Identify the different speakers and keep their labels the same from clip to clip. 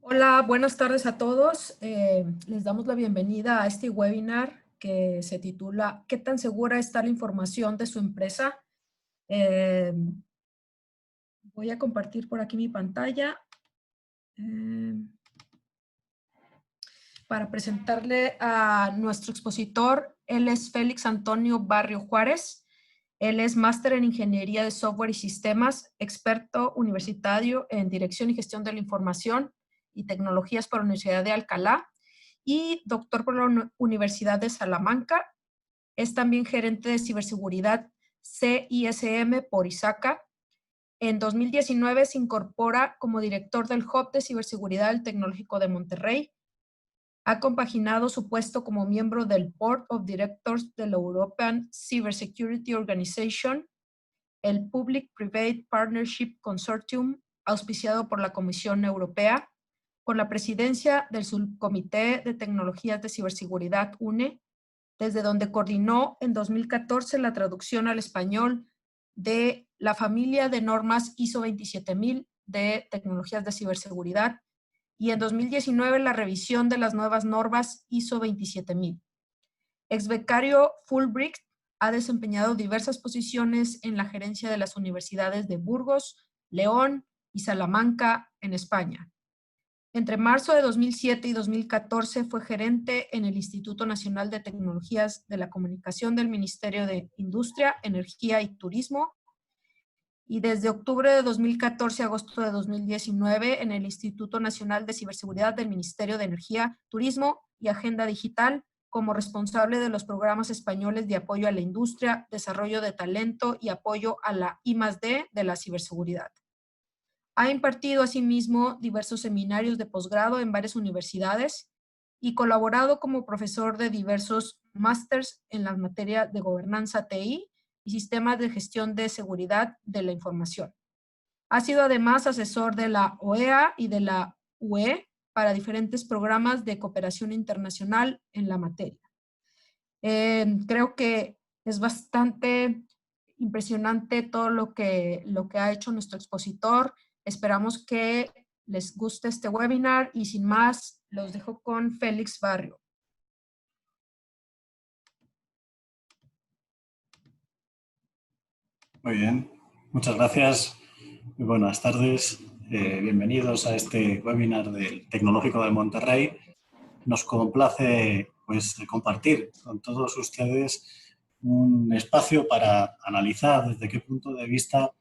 Speaker 1: Hola, buenas tardes a todos. Les damos la bienvenida a este webinar que se titula ¿Qué tan segura está la información de su empresa? Eh, Voy a compartir por aquí mi pantalla para presentarle a nuestro expositor. Él es Félix Antonio Barrio Juárez. Él es máster en Ingeniería de Software y Sistemas, experto universitario en Dirección y Gestión de la Información y Tecnologías por la Universidad de Alcalá y doctor por la Universidad de Salamanca. Es también gerente de ciberseguridad CISM por ISACA. En 2019 se incorpora como director del Hub de Ciberseguridad del Tecnológico de Monterrey. Ha compaginado su puesto como miembro del Board of Directors de la European Cybersecurity Organization, el Public-Private Partnership Consortium, auspiciado por la Comisión Europea, con la presidencia del Subcomité de Tecnologías de Ciberseguridad UNE, desde donde coordinó en 2014 la traducción al español de la familia de normas ISO 27000 de tecnologías de ciberseguridad y en 2019 la revisión de las nuevas normas ISO 27000. Ex becario Fulbright, ha desempeñado diversas posiciones en la gerencia de las universidades de Burgos, León y Salamanca en España. Entre marzo de 2007 y 2014 fue gerente en el Instituto Nacional de Tecnologías de la Comunicación del Ministerio de Industria, Energía y Turismo, y desde octubre de 2014 a agosto de 2019 en el Instituto Nacional de Ciberseguridad del Ministerio de Energía, Turismo y Agenda Digital, como responsable de los programas españoles de apoyo a la industria, desarrollo de talento y apoyo a la I+D de la ciberseguridad. Ha impartido asimismo diversos seminarios de posgrado en varias universidades y colaborado como profesor de diversos másters en las materias de gobernanza TI y sistemas de gestión de seguridad de la información. Ha sido además asesor de la OEA y de la UE para diferentes programas de cooperación internacional en la materia. Creo que es bastante impresionante todo lo que ha hecho nuestro expositor. Esperamos que les guste este webinar y sin más, los dejo con Félix Barrio.
Speaker 2: Muy bien, muchas gracias. Muy buenas tardes. Bienvenidos a este webinar del Tecnológico de Monterrey. Nos complace compartir con todos ustedes un espacio para analizar desde qué punto de vista,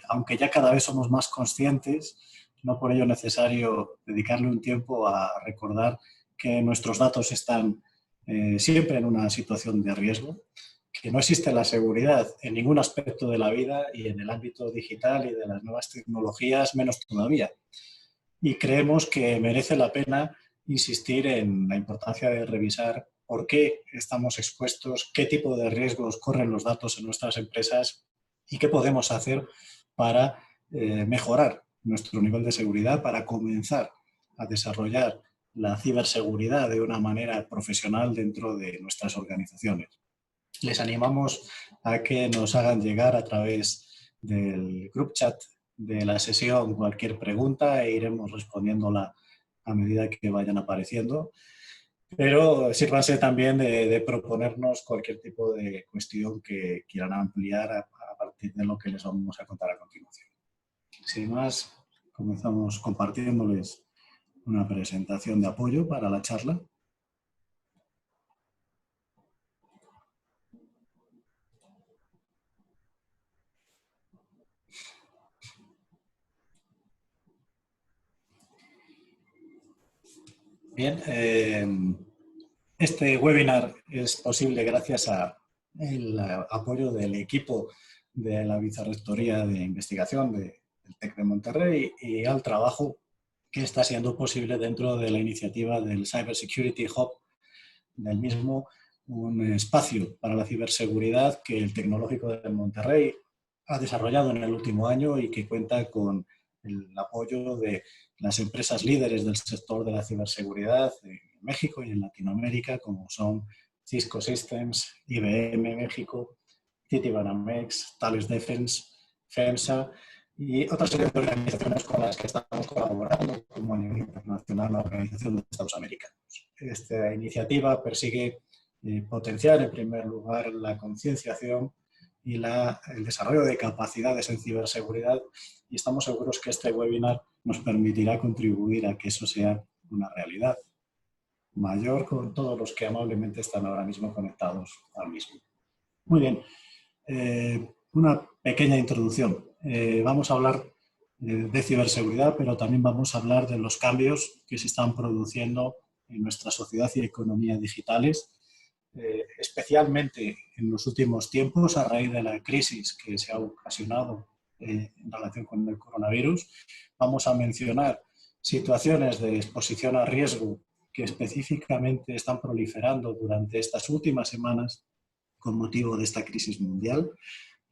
Speaker 2: aunque ya cada vez somos más conscientes, no por ello necesario dedicarle un tiempo a recordar que nuestros datos están siempre en una situación de riesgo, que no existe la seguridad en ningún aspecto de la vida y en el ámbito digital y de las nuevas tecnologías menos todavía. Y creemos que merece la pena insistir en la importancia de revisar por qué estamos expuestos, qué tipo de riesgos corren los datos en nuestras empresas y qué podemos hacer para mejorar nuestro nivel de seguridad, para comenzar a desarrollar la ciberseguridad de una manera profesional dentro de nuestras organizaciones. Les animamos a que nos hagan llegar a través del group chat de la sesión cualquier pregunta e iremos respondiéndola a medida que vayan apareciendo. Pero sírvanse también de proponernos cualquier tipo de cuestión que quieran ampliar a partir de lo que les vamos a contar a continuación. Sin más, comenzamos compartiéndoles una presentación de apoyo para la charla. Bien, este webinar es posible gracias al apoyo del equipo de la Vicerrectoría de Investigación del TEC de Monterrey y al trabajo que está siendo posible dentro de la iniciativa del Cyber Security Hub, del mismo, un espacio para la ciberseguridad que el Tecnológico de Monterrey ha desarrollado en el último año y que cuenta con el apoyo de las empresas líderes del sector de la ciberseguridad en México y en Latinoamérica, como son Cisco Systems, IBM México, Citibanamex, Thales Defense, FEMSA y otra serie de organizaciones con las que estamos colaborando, como a nivel internacional la Organización de Estados Americanos. Esta iniciativa persigue potenciar, en primer lugar, la concienciación y el desarrollo de capacidades en ciberseguridad, y estamos seguros que este webinar nos permitirá contribuir a que eso sea una realidad mayor con todos los que amablemente están ahora mismo conectados al mismo. Muy bien, una pequeña introducción. Vamos a hablar de ciberseguridad, pero también vamos a hablar de los cambios que se están produciendo en nuestra sociedad y economía digitales, especialmente en los últimos tiempos a raíz de la crisis que se ha ocasionado en relación con el coronavirus. Vamos a mencionar situaciones de exposición a riesgo que específicamente están proliferando durante estas últimas semanas con motivo de esta crisis mundial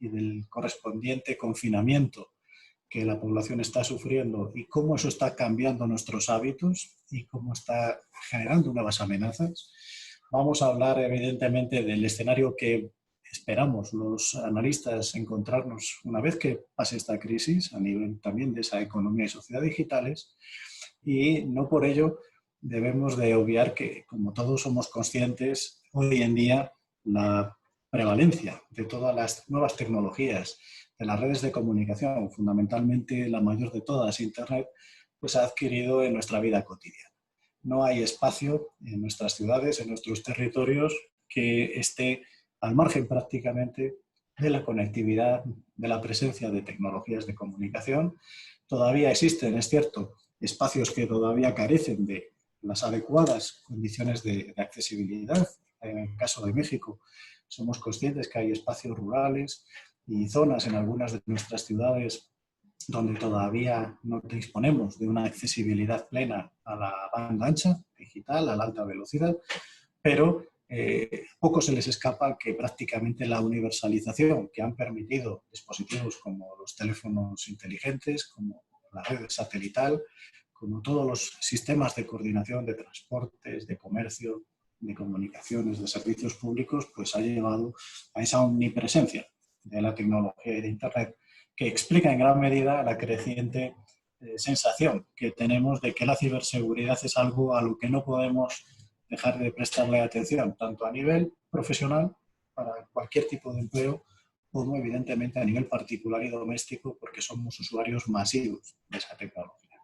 Speaker 2: y del correspondiente confinamiento que la población está sufriendo y cómo eso está cambiando nuestros hábitos y cómo está generando nuevas amenazas. Vamos a hablar evidentemente del escenario que esperamos los analistas encontrarnos una vez que pase esta crisis a nivel también de esa economía y sociedad digitales, y no por ello debemos de obviar que, como todos somos conscientes, hoy en día la prevalencia de todas las nuevas tecnologías, de las redes de comunicación, fundamentalmente la mayor de todas, Internet, pues ha adquirido en nuestra vida cotidiana. No hay espacio en nuestras ciudades, en nuestros territorios, que esté al margen prácticamente de la conectividad, de la presencia de tecnologías de comunicación. Todavía existen, es cierto, espacios que todavía carecen de las adecuadas condiciones de accesibilidad. En el caso de México, somos conscientes que hay espacios rurales y zonas en algunas de nuestras ciudades donde todavía no disponemos de una accesibilidad plena a la banda ancha digital, a la alta velocidad, pero poco se les escapa que prácticamente la universalización que han permitido dispositivos como los teléfonos inteligentes, como la red satelital, como todos los sistemas de coordinación de transportes, de comercio, de comunicaciones, de servicios públicos, pues ha llevado a esa omnipresencia de la tecnología y de Internet, que explica en gran medida la creciente sensación que tenemos de que la ciberseguridad es algo a lo que no podemos dejar de prestarle atención, tanto a nivel profesional, para cualquier tipo de empleo, como evidentemente a nivel particular y doméstico, porque somos usuarios masivos de esa tecnología.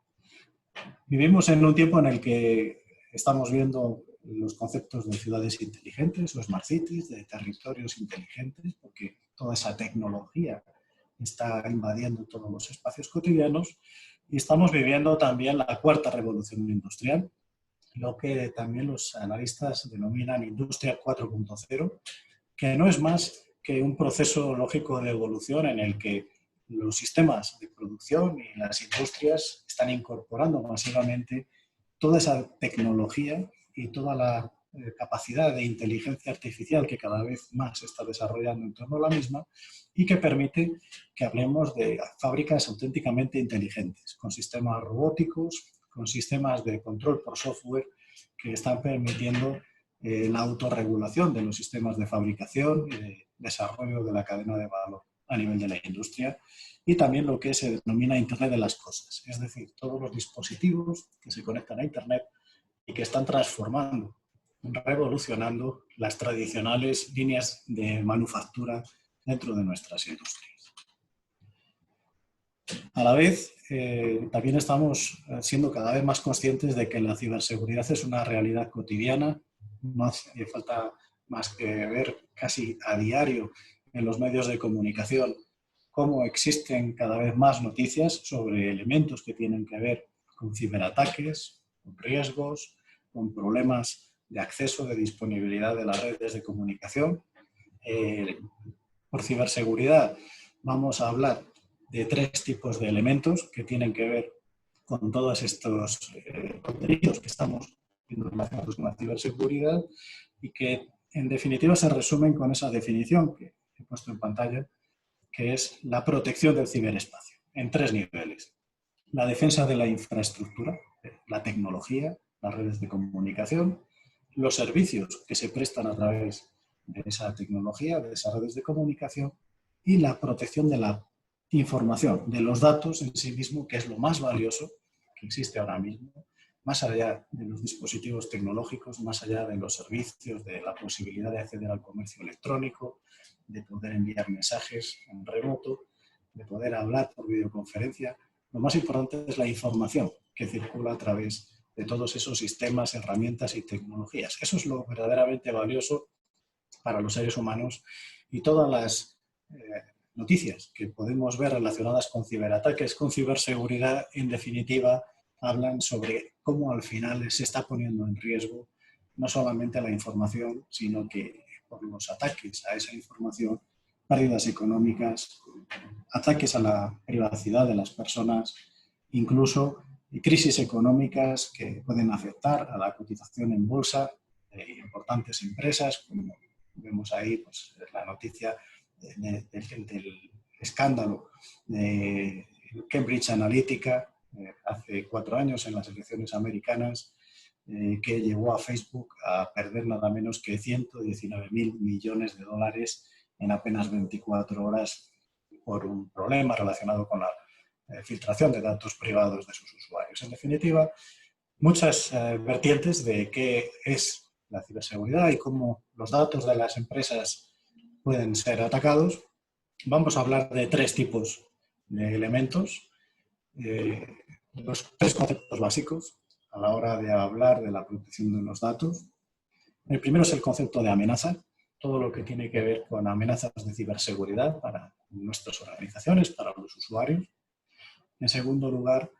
Speaker 2: Vivimos en un tiempo en el que estamos viendo los conceptos de ciudades inteligentes o smart cities, de territorios inteligentes, porque toda esa tecnología está invadiendo todos los espacios cotidianos, y estamos viviendo también la cuarta revolución industrial, lo que también los analistas denominan Industria 4.0, que no es más que un proceso lógico de evolución en el que los sistemas de producción y las industrias están incorporando masivamente toda esa tecnología y toda la capacidad de inteligencia artificial que cada vez más se está desarrollando en torno a la misma, y que permite que hablemos de fábricas auténticamente inteligentes, con sistemas robóticos, con sistemas de control por software que están permitiendo la autorregulación de los sistemas de fabricación y de desarrollo de la cadena de valor a nivel de la industria, y también lo que se denomina Internet de las cosas, es decir, todos los dispositivos que se conectan a Internet y que están transformando, revolucionando las tradicionales líneas de manufactura dentro de nuestras industrias. A la vez, también estamos siendo cada vez más conscientes de que la ciberseguridad es una realidad cotidiana. No hace falta más que ver casi a diario en los medios de comunicación cómo existen cada vez más noticias sobre elementos que tienen que ver con ciberataques, con riesgos, con problemas de acceso, de disponibilidad de las redes de comunicación. Por ciberseguridad vamos a hablar de tres tipos de elementos que tienen que ver con todos estos contenidos que estamos viendo relacionados con la ciberseguridad, y que en definitiva se resumen con esa definición que he puesto en pantalla, que es la protección del ciberespacio en tres niveles. La defensa de la infraestructura, la tecnología, las redes de comunicación, los servicios que se prestan a través de esa tecnología, de esas redes de comunicación, y la protección de la información de los datos en sí mismo, que es lo más valioso que existe ahora mismo, más allá de los dispositivos tecnológicos, más allá de los servicios, de la posibilidad de acceder al comercio electrónico, de poder enviar mensajes en remoto, de poder hablar por videoconferencia. Lo más importante es la información que circula a través de todos esos sistemas, herramientas y tecnologías. Eso es lo verdaderamente valioso para los seres humanos, y todas las noticias que podemos ver relacionadas con ciberataques, con ciberseguridad, en definitiva, hablan sobre cómo al final se está poniendo en riesgo no solamente la información, sino que por los ataques a esa información, pérdidas económicas, ataques a la privacidad de las personas, incluso crisis económicas que pueden afectar a la cotización en bolsa de importantes empresas, como vemos ahí pues, la noticia del escándalo de Cambridge Analytica hace 4 años en las elecciones americanas, que llevó a Facebook a perder nada menos que 119.000 millones de dólares en apenas 24 horas por un problema relacionado con la filtración de datos privados de sus usuarios. En definitiva, muchas vertientes de qué es la ciberseguridad y cómo los datos de las empresas pueden ser atacados. Vamos a hablar de 3 tipos de elementos, los 3 conceptos básicos a la hora de hablar de la protección de los datos. El primero es el concepto de amenaza, todo lo que tiene que ver con amenazas de ciberseguridad para nuestras organizaciones, para los usuarios. En segundo lugar,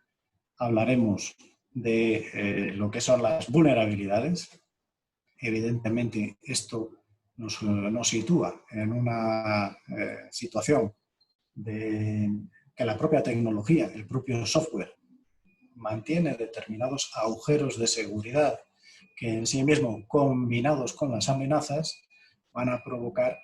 Speaker 2: hablaremos de lo que son las vulnerabilidades. Evidentemente, esto nos sitúa en una situación de que la propia tecnología, el propio software, mantiene determinados agujeros de seguridad que en sí mismo, combinados con las amenazas, van a provocar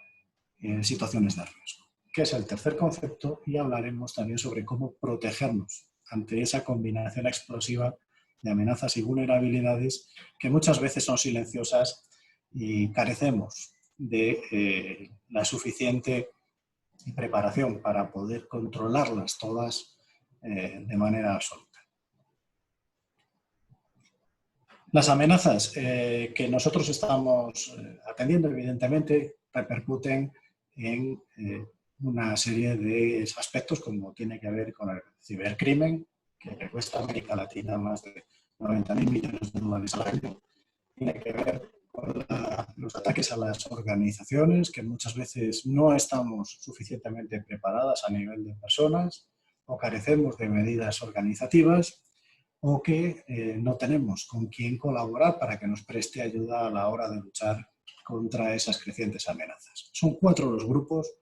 Speaker 2: situaciones de riesgo, que es el tercer concepto, y hablaremos también sobre cómo protegernos ante esa combinación explosiva de amenazas y vulnerabilidades que muchas veces son silenciosas y carecemos de la suficiente preparación para poder controlarlas todas de manera absoluta. Las amenazas que nosotros estamos atendiendo, evidentemente, repercuten en una serie de aspectos, como tiene que ver con el cibercrimen, que le cuesta a América Latina más de 90.000 millones de dólares al año. Tiene que ver con los ataques a las organizaciones, que muchas veces no estamos suficientemente preparadas a nivel de personas, o carecemos de medidas organizativas, o que no tenemos con quién colaborar para que nos preste ayuda a la hora de luchar contra esas crecientes amenazas. Son 4 los grupos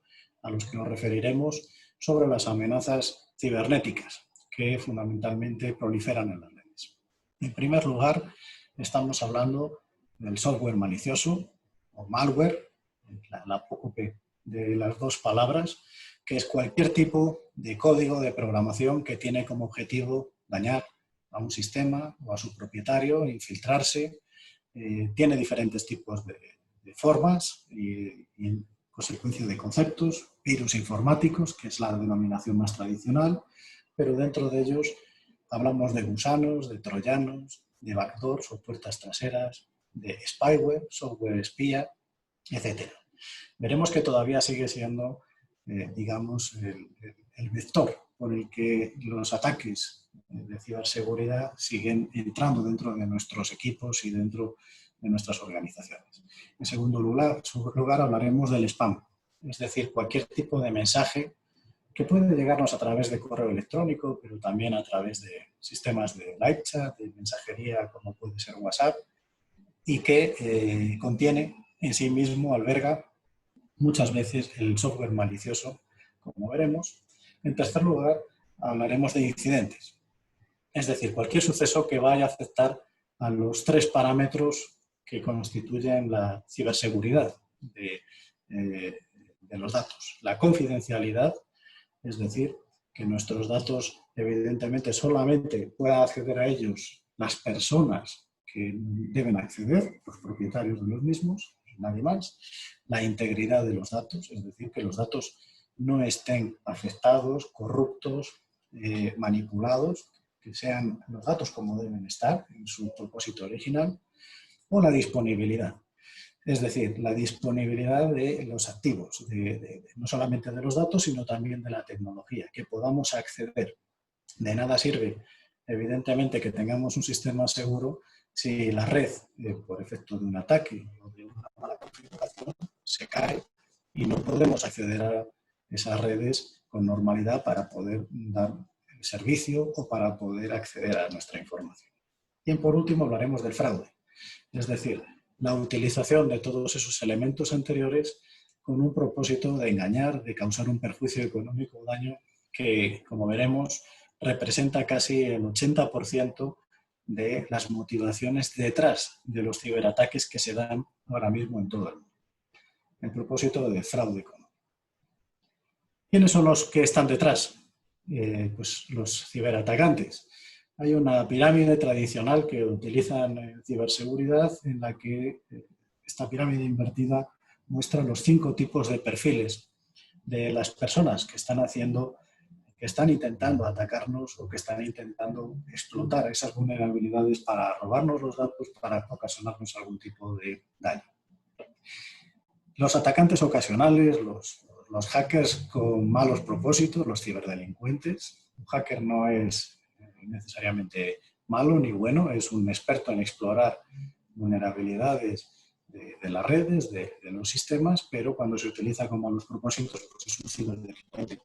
Speaker 2: a los que nos referiremos sobre las amenazas cibernéticas que fundamentalmente proliferan en las redes. En primer lugar, estamos hablando del software malicioso o malware, la apócope de las 2 palabras, que es cualquier tipo de código de programación que tiene como objetivo dañar a un sistema o a su propietario, infiltrarse. Tiene diferentes tipos de formas y en consecuencia de conceptos, virus informáticos, que es la denominación más tradicional, pero dentro de ellos hablamos de gusanos, de troyanos, de backdoors o puertas traseras, de spyware, software espía, etc. Veremos que todavía sigue siendo, digamos, el vector por el que los ataques de ciberseguridad siguen entrando dentro de nuestros equipos y dentro de nuestras organizaciones. En segundo lugar hablaremos del spam, es decir, cualquier tipo de mensaje que puede llegarnos a través de correo electrónico, pero también a través de sistemas de live chat, de mensajería como puede ser WhatsApp, y que contiene en sí mismo, alberga muchas veces el software malicioso, como veremos. En tercer lugar, hablaremos de incidentes, es decir, cualquier suceso que vaya a afectar a los 3 parámetros que constituyen la ciberseguridad de los datos. La confidencialidad, es decir, que nuestros datos evidentemente solamente puedan acceder a ellos las personas que deben acceder, los propietarios de los mismos, nadie más. La integridad de los datos, es decir, que los datos no estén afectados, corruptos, manipulados, que sean los datos como deben estar en su propósito original, o la disponibilidad. Es decir, la disponibilidad de los activos, no solamente de los datos, sino también de la tecnología, que podamos acceder. De nada sirve, evidentemente, que tengamos un sistema seguro si la red, por efecto de un ataque o de una mala configuración, se cae y no podemos acceder a esas redes con normalidad para poder dar el servicio o para poder acceder a nuestra información. Y por último hablaremos del fraude, es decir, la utilización de todos esos elementos anteriores con un propósito de engañar, de causar un perjuicio económico o daño que, como veremos, representa casi el 80% de las motivaciones detrás de los ciberataques que se dan ahora mismo en todo el mundo. El propósito de fraude económico. ¿Quiénes son los que están detrás? Pues los ciberatacantes. Hay una pirámide tradicional que utilizan en ciberseguridad en la que esta pirámide invertida muestra los 5 tipos de perfiles de las personas que están intentando atacarnos o que están intentando explotar esas vulnerabilidades para robarnos los datos, para ocasionarnos algún tipo de daño. Los atacantes ocasionales, los hackers con malos propósitos, los ciberdelincuentes. Un hacker no es necesariamente malo ni bueno, es un experto en explorar vulnerabilidades de las redes, de los sistemas, pero cuando se utiliza con malos propósitos, pues es un ciberdelincuente.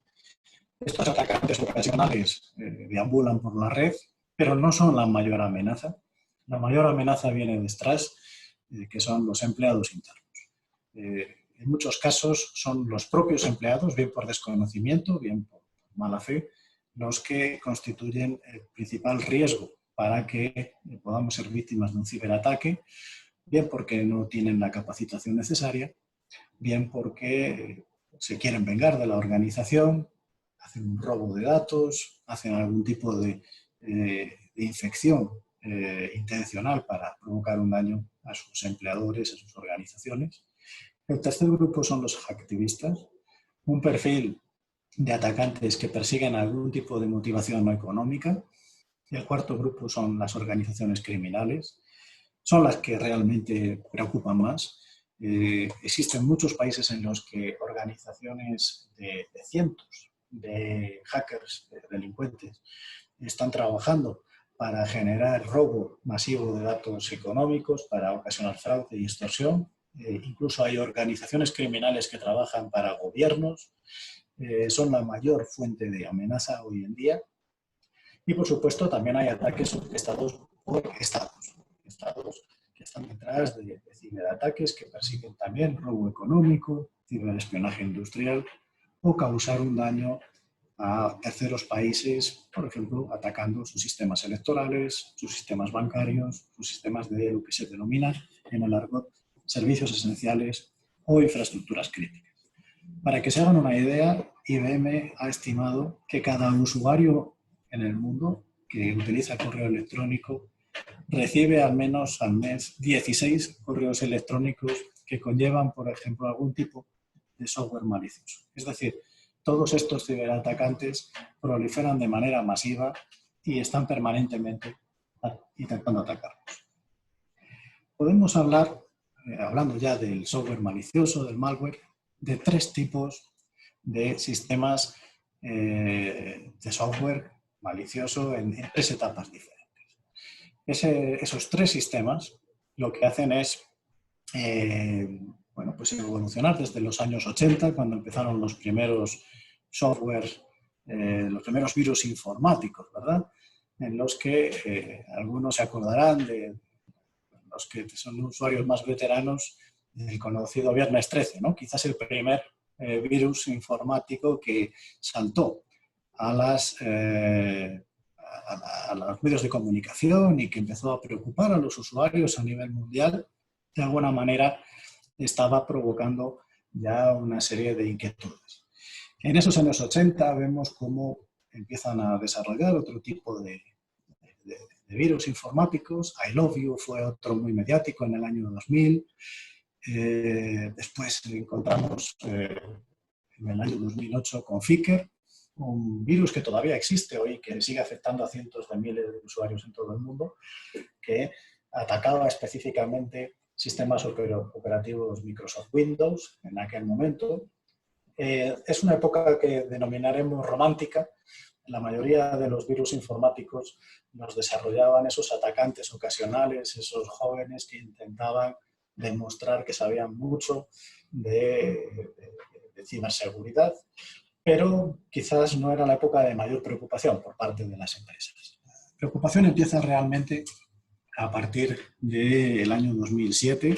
Speaker 2: Estos atacantes ocasionales deambulan por la red, pero no son la mayor amenaza. La mayor amenaza viene detrás, que son los empleados internos. En muchos casos son los propios empleados, bien por desconocimiento, bien por mala fe, los que constituyen el principal riesgo para que podamos ser víctimas de un ciberataque, bien porque no tienen la capacitación necesaria, bien porque se quieren vengar de la organización, hacen un robo de datos, hacen algún tipo de infección intencional para provocar un daño a sus empleadores, a sus organizaciones. El tercer grupo son los hacktivistas, un perfil de atacantes que persiguen algún tipo de motivación no económica. El cuarto grupo son las organizaciones criminales, son las que realmente preocupan más. Existen muchos países en los que organizaciones de cientos de hackers, de delincuentes, están trabajando para generar robo masivo de datos económicos, para ocasionar fraude y extorsión. Incluso hay organizaciones criminales que trabajan para gobiernos, son la mayor fuente de amenaza hoy en día. Y por supuesto también hay ataques orquestados por estados que están detrás de ciberataques que persiguen también robo económico, ciberespionaje industrial o causar un daño a terceros países, por ejemplo, atacando sus sistemas electorales, sus sistemas bancarios, sus sistemas de lo que se denomina en el argot servicios esenciales o infraestructuras críticas. Para que se hagan una idea, IBM ha estimado que cada usuario en el mundo que utiliza correo electrónico recibe al menos al mes 16 correos electrónicos que conllevan, por ejemplo, algún tipo de software malicioso. Es decir, todos estos ciberatacantes proliferan de manera masiva y están permanentemente intentando atacarnos. Podemos hablar, hablando ya del software malicioso, del malware, de 3 tipos de sistemas de software malicioso en 3 etapas diferentes. Esos 3 sistemas lo que hacen es pues evolucionar desde los años 80, cuando empezaron los primeros software, los primeros virus informáticos, ¿verdad? En los que algunos se acordarán de los que son usuarios más veteranos del conocido Viernes 13, ¿no? Quizás el primer virus informático que saltó a los medios de comunicación y que empezó a preocupar a los usuarios a nivel mundial, de alguna manera estaba provocando ya una serie de inquietudes. En esos años 80 vemos cómo empiezan a desarrollar otro tipo de virus informáticos. I Love You fue otro muy mediático en el año 2000. Después encontramos en el año 2008 con Ficker, un virus que todavía existe hoy, que sigue afectando a cientos de miles de usuarios en todo el mundo, que atacaba específicamente sistemas operativos Microsoft Windows en aquel momento. Es una época que denominaremos romántica. La mayoría de los virus informáticos los desarrollaban esos atacantes ocasionales, esos jóvenes que intentaban demostrar que sabían mucho de ciberseguridad, pero quizás no era la época de mayor preocupación por parte de las empresas. La preocupación empieza realmente a partir del año 2007,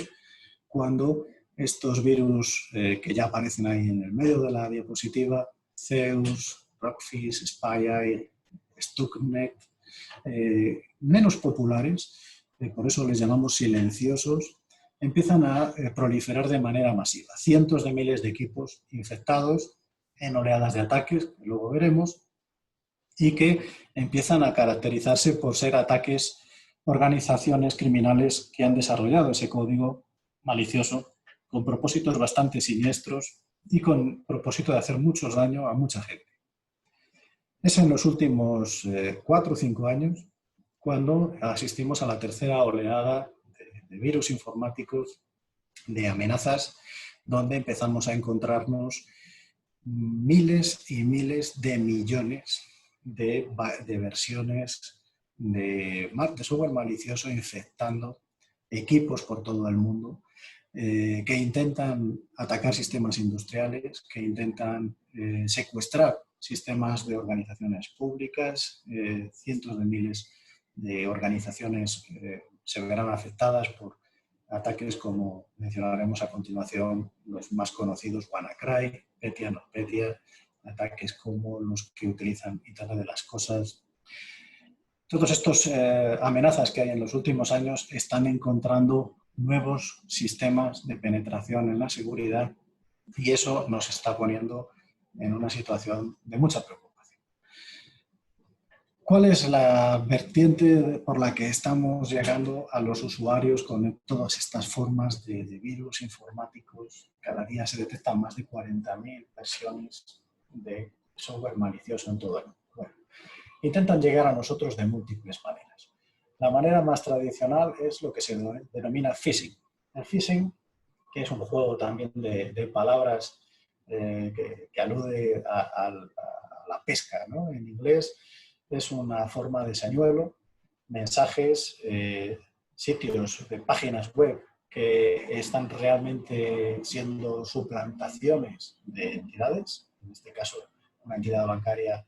Speaker 2: cuando estos virus que ya aparecen ahí en el medio de la diapositiva, Zeus, Rockfish, Spy, Stuxnet, menos populares, por eso les llamamos silenciosos, empiezan a proliferar de manera masiva. Cientos de miles de equipos infectados en oleadas de ataques, que luego veremos, y que empiezan a caracterizarse por ser ataques organizaciones criminales que han desarrollado ese código malicioso con propósitos bastante siniestros y con propósito de hacer mucho daño a mucha gente. Es en los últimos 4 o 5 años cuando asistimos a la tercera oleada de virus informáticos, de amenazas, donde empezamos a encontrarnos miles y miles de millones de versiones de software malicioso infectando equipos por todo el mundo que intentan atacar sistemas industriales, que intentan secuestrar sistemas de organizaciones públicas. Cientos de miles de organizaciones se verán afectadas por ataques como mencionaremos a continuación, los más conocidos, WannaCry, Petya, NotPetya, ataques como los que utilizan Internet de las Cosas. Todas estas amenazas que hay en los últimos años están encontrando nuevos sistemas de penetración en la seguridad y eso nos está poniendo en una situación de mucha preocupación. ¿Cuál es la vertiente por la que estamos llegando a los usuarios con todas estas formas de virus informáticos? Cada día se detectan más de 40.000 versiones de software malicioso en todo el mundo. Bueno, intentan llegar a nosotros de múltiples maneras. La manera más tradicional es lo que se denomina phishing. El phishing, que es un juego también de palabras que alude a la pesca, ¿no? En inglés es una forma de señuelo, mensajes, sitios de páginas web que están realmente siendo suplantaciones de entidades, en este caso una entidad bancaria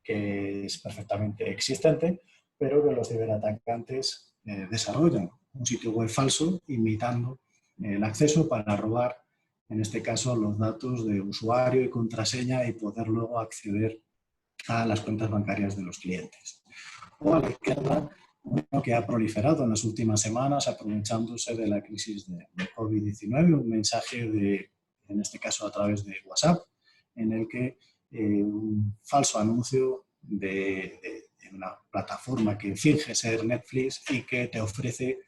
Speaker 2: que es perfectamente existente, pero que los ciberatacantes desarrollan un sitio web falso imitando el acceso para robar, en este caso, los datos de usuario y contraseña y poder luego acceder a las cuentas bancarias de los clientes. O a la izquierda, uno que ha proliferado en las últimas semanas aprovechándose de la crisis de COVID-19, un mensaje en este caso a través de WhatsApp, en el que un falso anuncio de una plataforma que finge ser Netflix y que te ofrece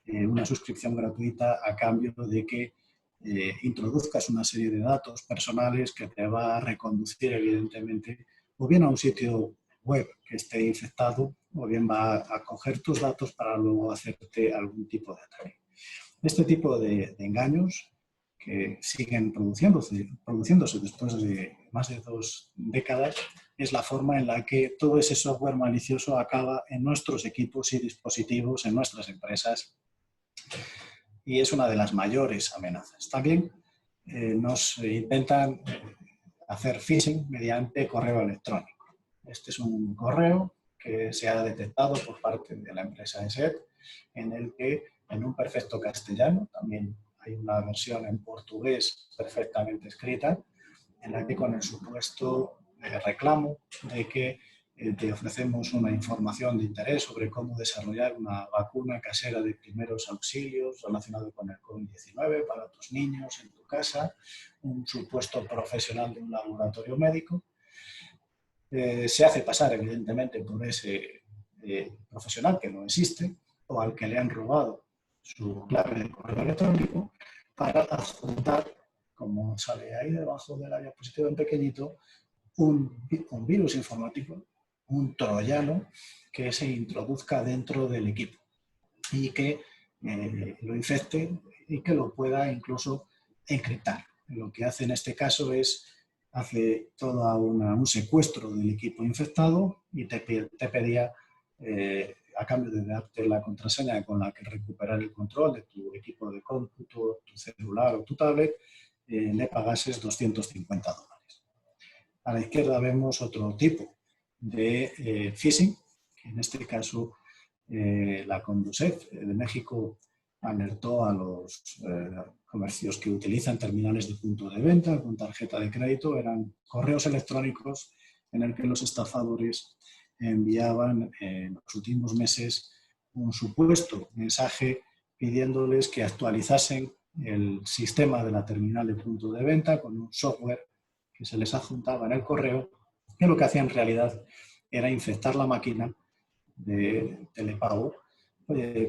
Speaker 2: una suscripción gratuita a cambio de que introduzcas una serie de datos personales que te va a reconducir evidentemente o bien a un sitio web que esté infectado o bien va a coger tus datos para luego hacerte algún tipo de ataque. Este tipo de engaños que siguen produciéndose después de más de 2 décadas es la forma en la que todo ese software malicioso acaba en nuestros equipos y dispositivos, en nuestras empresas, y es una de las mayores amenazas. También nos intentan hacer phishing mediante correo electrónico. Este es un correo que se ha detectado por parte de la empresa ESET, en el que en un perfecto castellano, también hay una versión en portugués perfectamente escrita, en la que con el supuesto reclamo de que te ofrecemos una información de interés sobre cómo desarrollar una vacuna casera de primeros auxilios relacionado con el COVID-19 para tus niños en tu casa, un supuesto profesional de un laboratorio médico. Se hace pasar, evidentemente, por ese profesional que no existe o al que le han robado su clave de correo electrónico para adjuntar, como sale ahí debajo de la diapositiva en pequeñito, un virus informático, un troyano que se introduzca dentro del equipo y que lo infecte y que lo pueda incluso encriptar. Lo que hace en este caso es hace todo un secuestro del equipo infectado y te pedía, a cambio de darte la contraseña con la que recuperar el control de tu equipo de cómputo, tu celular o tu tablet, le pagases $250. A la izquierda vemos otro tipo de phishing, que en este caso la Conducef de México alertó a los comercios que utilizan terminales de punto de venta con tarjeta de crédito. Eran correos electrónicos en el que los estafadores enviaban en los últimos meses un supuesto mensaje pidiéndoles que actualizasen el sistema de la terminal de punto de venta con un software que se les adjuntaba en el correo, que lo que hacía en realidad era infectar la máquina de telepago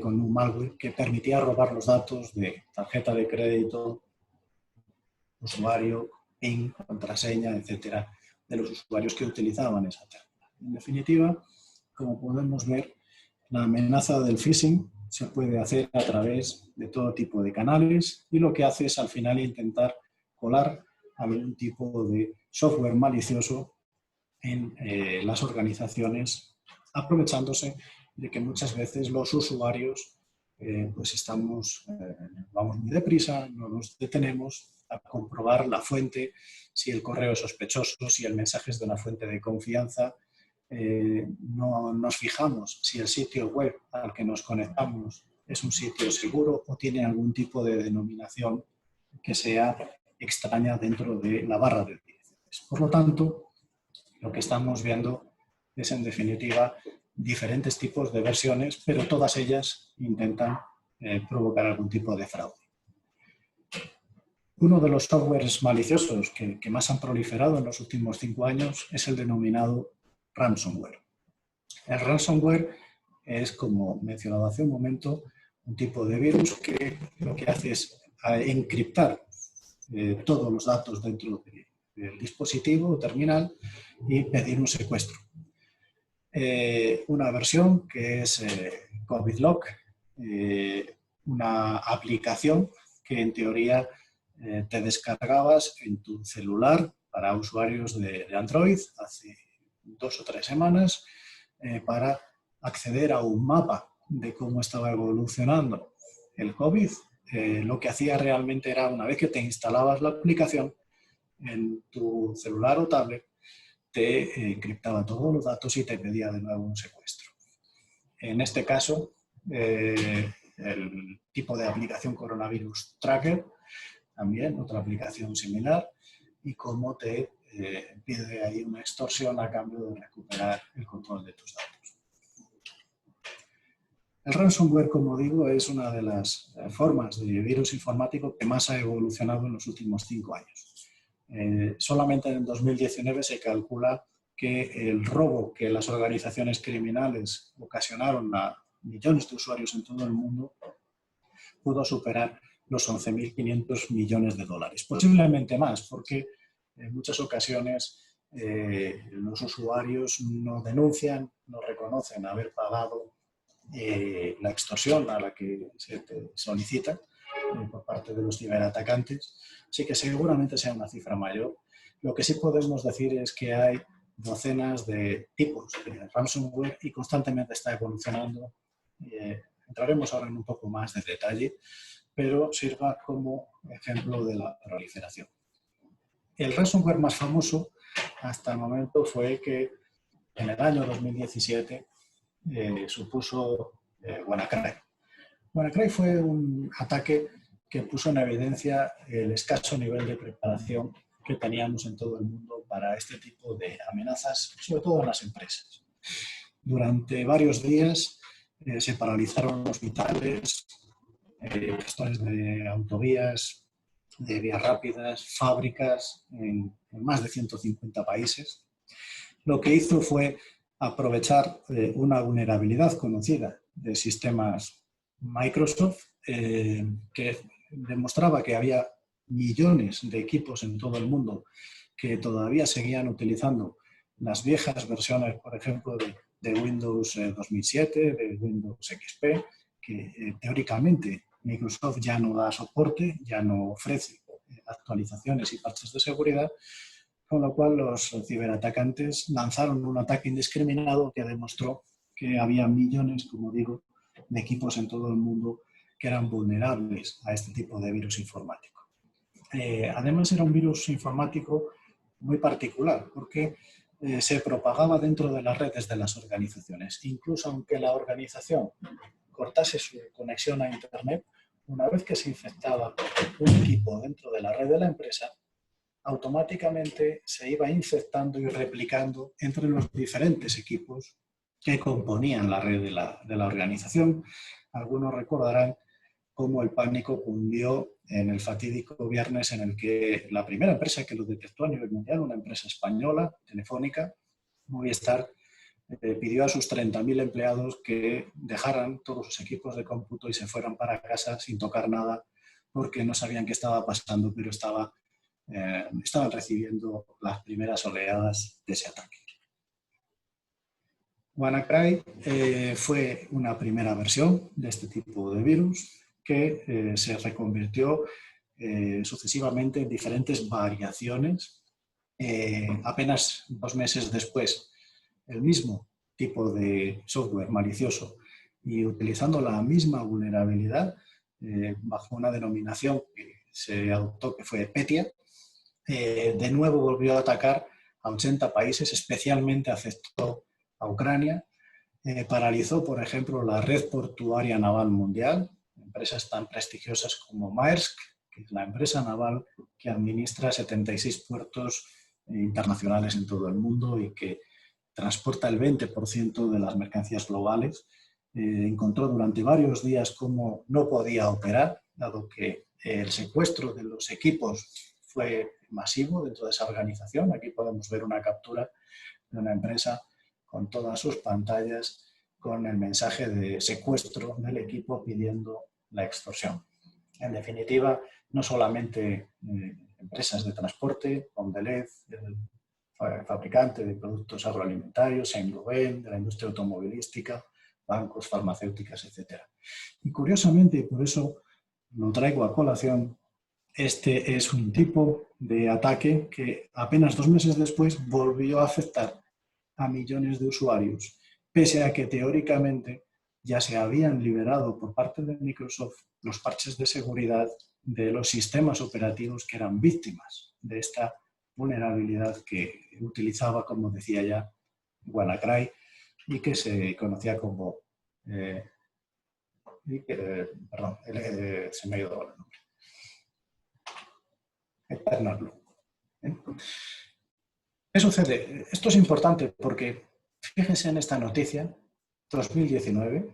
Speaker 2: con un malware que permitía robar los datos de tarjeta de crédito, usuario, PIN, contraseña, etcétera, de los usuarios que utilizaban esa terminal. En definitiva, como podemos ver, la amenaza del phishing se puede hacer a través de todo tipo de canales y lo que hace es al final intentar colar algún tipo de software malicioso en las organizaciones, aprovechándose de que muchas veces los usuarios pues vamos muy deprisa, no nos detenemos a comprobar la fuente, si el correo es sospechoso, si el mensaje es de una fuente de confianza, no nos fijamos si el sitio web al que nos conectamos es un sitio seguro o tiene algún tipo de denominación que sea extraña dentro de la barra de direcciones. Por lo tanto, lo que estamos viendo es, en definitiva, diferentes tipos de versiones, pero todas ellas intentan provocar algún tipo de fraude. Uno de los softwares maliciosos que más han proliferado en los últimos 5 años es el denominado ransomware. El ransomware es, como mencionado hace un momento, un tipo de virus que lo que hace es encriptar todos los datos dentro del dispositivo o terminal y pedir un secuestro. Una versión que es COVIDlock, una aplicación que en teoría te descargabas en tu celular para usuarios de Android hace 2 o 3 semanas para acceder a un mapa de cómo estaba evolucionando el COVID. Lo que hacía realmente era, una vez que te instalabas la aplicación en tu celular o tablet, te encriptaba todos los datos y te pedía de nuevo un secuestro. En este caso, el tipo de aplicación Coronavirus Tracker, también otra aplicación similar, y cómo te pide ahí una extorsión a cambio de recuperar el control de tus datos. El ransomware, como digo, es una de las formas de virus informático que más ha evolucionado en los últimos 5 años. Solamente en 2019 se calcula que el robo que las organizaciones criminales ocasionaron a millones de usuarios en todo el mundo pudo superar los 11.500 millones de dólares. Posiblemente más, porque en muchas ocasiones los usuarios no denuncian, no reconocen haber pagado la extorsión a la que se te solicita por parte de los ciberatacantes. Así que seguramente sea una cifra mayor. Lo que sí podemos decir es que hay docenas de tipos de ransomware y constantemente está evolucionando. Entraremos ahora en un poco más de detalle, pero sirva como ejemplo de la proliferación. El ransomware más famoso hasta el momento fue que en el año 2017 supuso WannaCry. WannaCry fue un ataque que puso en evidencia el escaso nivel de preparación que teníamos en todo el mundo para este tipo de amenazas, sobre todo en las empresas. Durante varios días se paralizaron hospitales, gestores de autovías, de vías rápidas, fábricas en más de 150 países. Lo que hizo fue aprovechar una vulnerabilidad conocida de sistemas Microsoft que demostraba que había millones de equipos en todo el mundo que todavía seguían utilizando las viejas versiones, por ejemplo, de Windows 2007, de Windows XP, que teóricamente Microsoft ya no da soporte, ya no ofrece actualizaciones y parches de seguridad, con lo cual los ciberatacantes lanzaron un ataque indiscriminado que demostró que había millones, como digo, de equipos en todo el mundo que eran vulnerables a este tipo de virus informático. Además, era un virus informático muy particular porque se propagaba dentro de las redes de las organizaciones. Incluso aunque la organización cortase su conexión a Internet, una vez que se infectaba un equipo dentro de la red de la empresa, automáticamente se iba infectando y replicando entre los diferentes equipos que componían la red de la organización. Algunos recordarán cómo el pánico cundió en el fatídico viernes en el que la primera empresa que lo detectó a nivel mundial, una empresa española, Telefónica, Movistar, pidió a sus 30.000 empleados que dejaran todos sus equipos de cómputo y se fueran para casa sin tocar nada porque no sabían qué estaba pasando, pero estaban recibiendo las primeras oleadas de ese ataque. WannaCry fue una primera versión de este tipo de virus que se reconvirtió sucesivamente en diferentes variaciones. Apenas 2 meses después, el mismo tipo de software malicioso y utilizando la misma vulnerabilidad bajo una denominación que se adoptó que fue Petya, de nuevo volvió a atacar a 80 países, especialmente afectó a Ucrania, paralizó, por ejemplo, la red portuaria naval mundial, empresas tan prestigiosas como Maersk, que es la empresa naval que administra 76 puertos internacionales en todo el mundo y que transporta el 20% de las mercancías globales. Encontró durante varios días cómo no podía operar, dado que el secuestro de los equipos fue masivo dentro de esa organización. Aquí podemos ver una captura de una empresa con todas sus pantallas, con el mensaje de secuestro del equipo pidiendo la extorsión. En definitiva, no solamente empresas de transporte, Mondelez, el fabricante de productos agroalimentarios, Saint-Gobain, de la industria automovilística, bancos, farmacéuticas, etc. Y curiosamente, y por eso lo traigo a colación, este es un tipo de ataque que apenas 2 meses después volvió a afectar a millones de usuarios, pese a que teóricamente ya se habían liberado por parte de Microsoft los parches de seguridad de los sistemas operativos que eran víctimas de esta vulnerabilidad que utilizaba, como decía ya, WannaCry y que se conocía como... perdón, se me ha ido el nombre. Eternal. ¿Qué sucede? Esto es importante porque fíjense en esta noticia, 2019,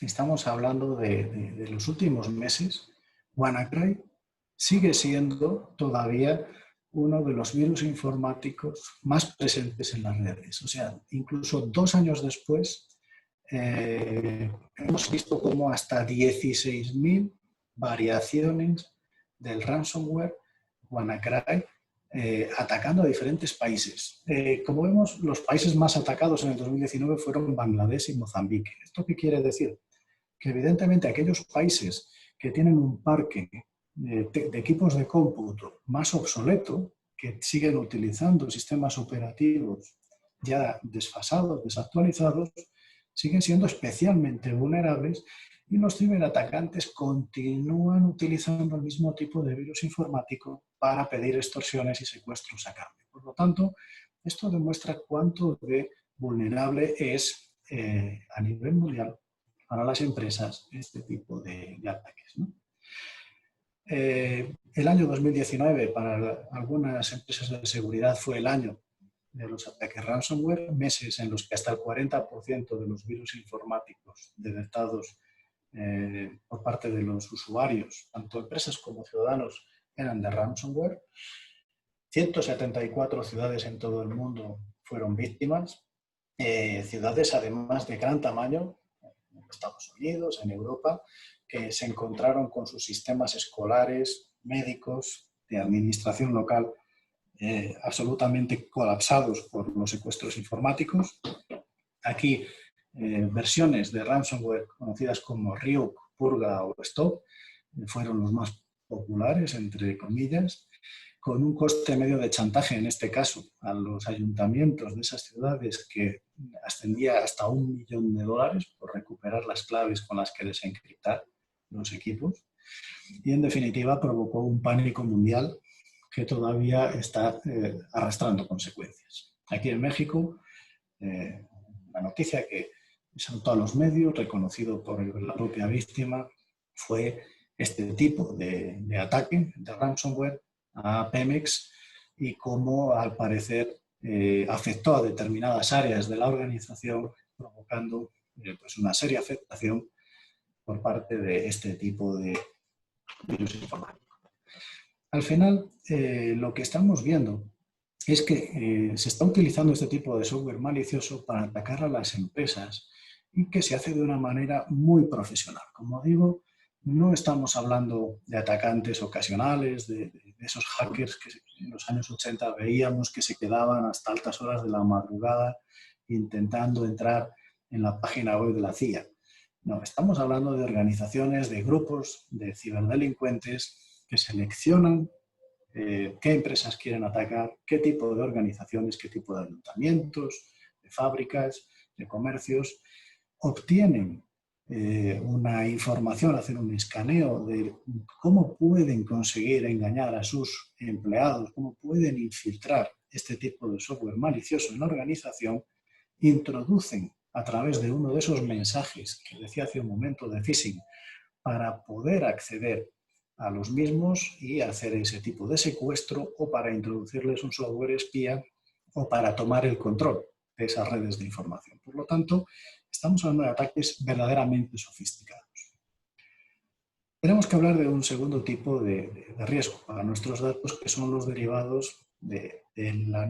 Speaker 2: estamos hablando de los últimos meses. WannaCry sigue siendo todavía uno de los virus informáticos más presentes en las redes. O sea, incluso 2 años después, hemos visto como hasta 16.000 variaciones del ransomware WannaCry atacando a diferentes países. Como vemos, los países más atacados en el 2019 fueron Bangladesh y Mozambique. ¿Esto qué quiere decir? Que evidentemente aquellos países que tienen un parque de equipos de cómputo más obsoleto, que siguen utilizando sistemas operativos ya desfasados, desactualizados, siguen siendo especialmente vulnerables y los ciberatacantes continúan utilizando el mismo tipo de virus informático para pedir extorsiones y secuestros a cambio. Por lo tanto, esto demuestra cuánto de vulnerable es a nivel mundial para las empresas este tipo de ataques, ¿no? El año 2019 para algunas empresas de seguridad fue el año de los ataques ransomware, meses en los que hasta el 40% de los virus informáticos detectados por parte de los usuarios, tanto empresas como ciudadanos, eran de ransomware. 174 ciudades en todo el mundo fueron víctimas, ciudades además de gran tamaño, en Estados Unidos, en Europa, que se encontraron con sus sistemas escolares, médicos, de administración local, absolutamente colapsados por los secuestros informáticos. Aquí versiones de ransomware conocidas como Ryuk, Purga o Stop fueron los más populares, entre comillas, con un coste medio de chantaje, en este caso, a los ayuntamientos de esas ciudades que ascendía hasta $1 millón por recuperar las claves con las que desencriptar los equipos. Y, en definitiva, provocó un pánico mundial que todavía está arrastrando consecuencias. Aquí en México, la noticia que saltó a los medios, reconocido por la propia víctima, fue este tipo de ataque de ransomware a Pemex y cómo, al parecer, afectó a determinadas áreas de la organización, provocando pues una seria afectación por parte de este tipo de virus informáticos. Al final, lo que estamos viendo es que se está utilizando este tipo de software malicioso para atacar a las empresas y que se hace de una manera muy profesional. Como digo, no estamos hablando de atacantes ocasionales, de esos hackers que en los años 80 veíamos que se quedaban hasta altas horas de la madrugada intentando entrar en la página web de la CIA. No, estamos hablando de organizaciones, de grupos de ciberdelincuentes que seleccionan qué empresas quieren atacar, qué tipo de organizaciones, qué tipo de ayuntamientos, de fábricas, de comercios, obtienen una información, hacen un escaneo de cómo pueden conseguir engañar a sus empleados, cómo pueden infiltrar este tipo de software malicioso en la organización, introducen a través de uno de esos mensajes que decía hace un momento de phishing para poder acceder a los mismos y hacer ese tipo de secuestro, o para introducirles un software espía o para tomar el control de esas redes de información. Por lo tanto, estamos hablando de ataques verdaderamente sofisticados. Tenemos que hablar de un segundo tipo de riesgo para nuestros datos, que son los derivados de una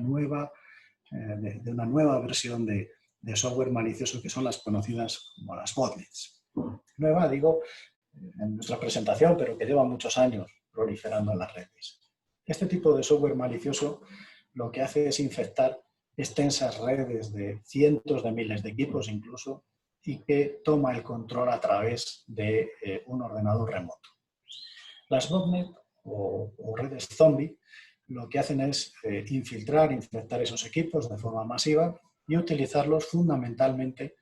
Speaker 2: nueva versión de software malicioso, que son las conocidas como las botnets. Nueva, digo, en nuestra presentación, pero que lleva muchos años proliferando en las redes. Este tipo de software malicioso lo que hace es infectar extensas redes de cientos de miles de equipos incluso, y que toma el control a través de un ordenador remoto. Las botnet o redes zombie lo que hacen es infiltrar esos equipos de forma masiva y utilizarlos fundamentalmente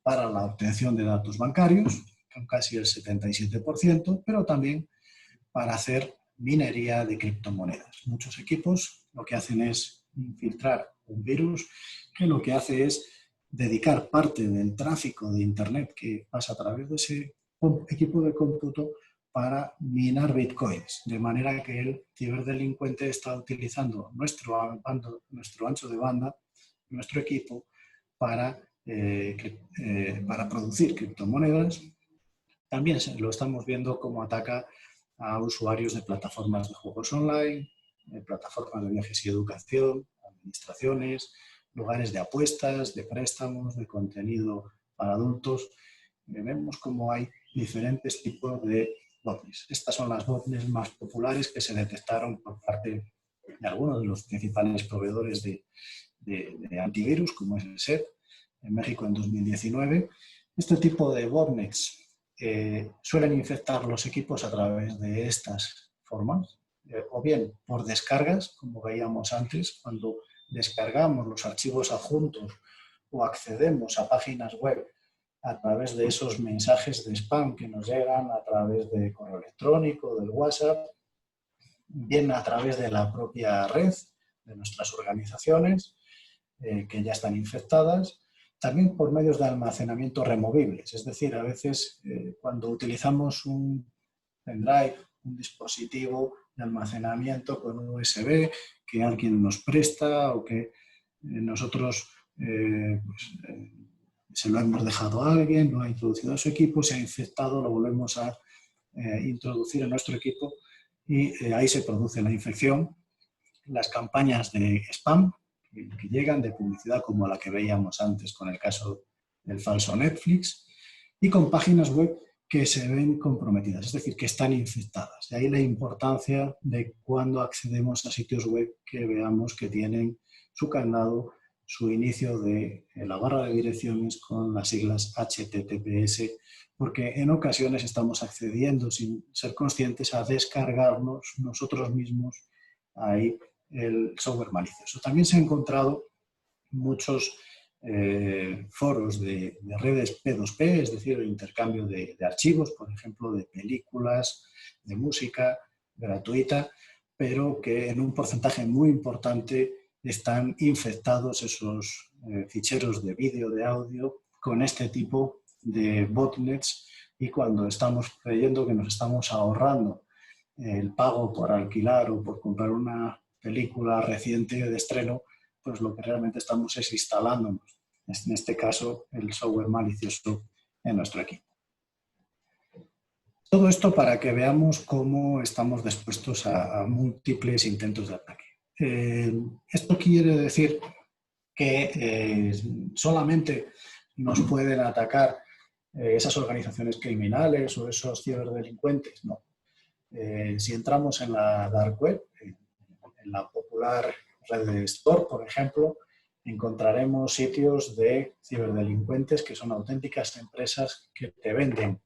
Speaker 2: para la obtención de datos bancarios, con casi el 77%, pero también para hacer minería de criptomonedas. Muchos equipos lo que hacen es infiltrar un virus que lo que hace es dedicar parte del tráfico de Internet que pasa a través de ese equipo de cómputo para minar bitcoins, de manera que el ciberdelincuente está utilizando nuestro ancho de banda, nuestro equipo, para producir criptomonedas. También lo estamos viendo cómo ataca a usuarios de plataformas de juegos online, de plataformas de viajes y educación, administraciones, lugares de apuestas, de préstamos, de contenido para adultos. Vemos cómo hay diferentes tipos de botnets. Estas son las botnets más populares que se detectaron por parte de algunos de los principales proveedores de antivirus, como es el SET, en México en 2019. Este tipo de botnets suelen infectar los equipos a través de estas formas, o bien por descargas, como veíamos antes, cuando descargamos los archivos adjuntos o accedemos a páginas web a través de esos mensajes de spam que nos llegan a través de correo electrónico, del WhatsApp, bien a través de la propia red de nuestras organizaciones que ya están infectadas, también por medios de almacenamiento removibles. Es decir, a veces cuando utilizamos un pendrive, un dispositivo de almacenamiento con un USB que alguien nos presta o que nosotros se lo hemos dejado a alguien, lo ha introducido a su equipo, se ha infectado, lo volvemos a introducir en nuestro equipo y ahí se produce la infección. Las campañas de spam que llegan, de publicidad como la que veíamos antes con el caso del falso Netflix, y con páginas web que se ven comprometidas, es decir, que están infectadas. De ahí la importancia de cuando accedemos a sitios web que veamos que tienen su candado, su inicio de la barra de direcciones con las siglas HTTPS, porque en ocasiones estamos accediendo sin ser conscientes a descargarnos nosotros mismos ahí el software malicioso. También se han encontrado muchos foros de redes P2P, es decir, el intercambio de archivos, por ejemplo, de películas, de música gratuita, pero que en un porcentaje muy importante están infectados esos ficheros de vídeo, de audio, con este tipo de botnets, y cuando estamos creyendo que nos estamos ahorrando el pago por alquilar o por comprar una película reciente de estreno, pues lo que realmente estamos es instalándonos, en este caso, el software malicioso en nuestro equipo. Todo esto para que veamos cómo estamos dispuestos a múltiples intentos de ataque. Esto quiere decir que solamente nos pueden atacar esas organizaciones criminales o esos ciberdelincuentes. No. Si entramos en la dark web, en la popular red de Tor, por ejemplo, encontraremos sitios de ciberdelincuentes que son auténticas empresas que te venden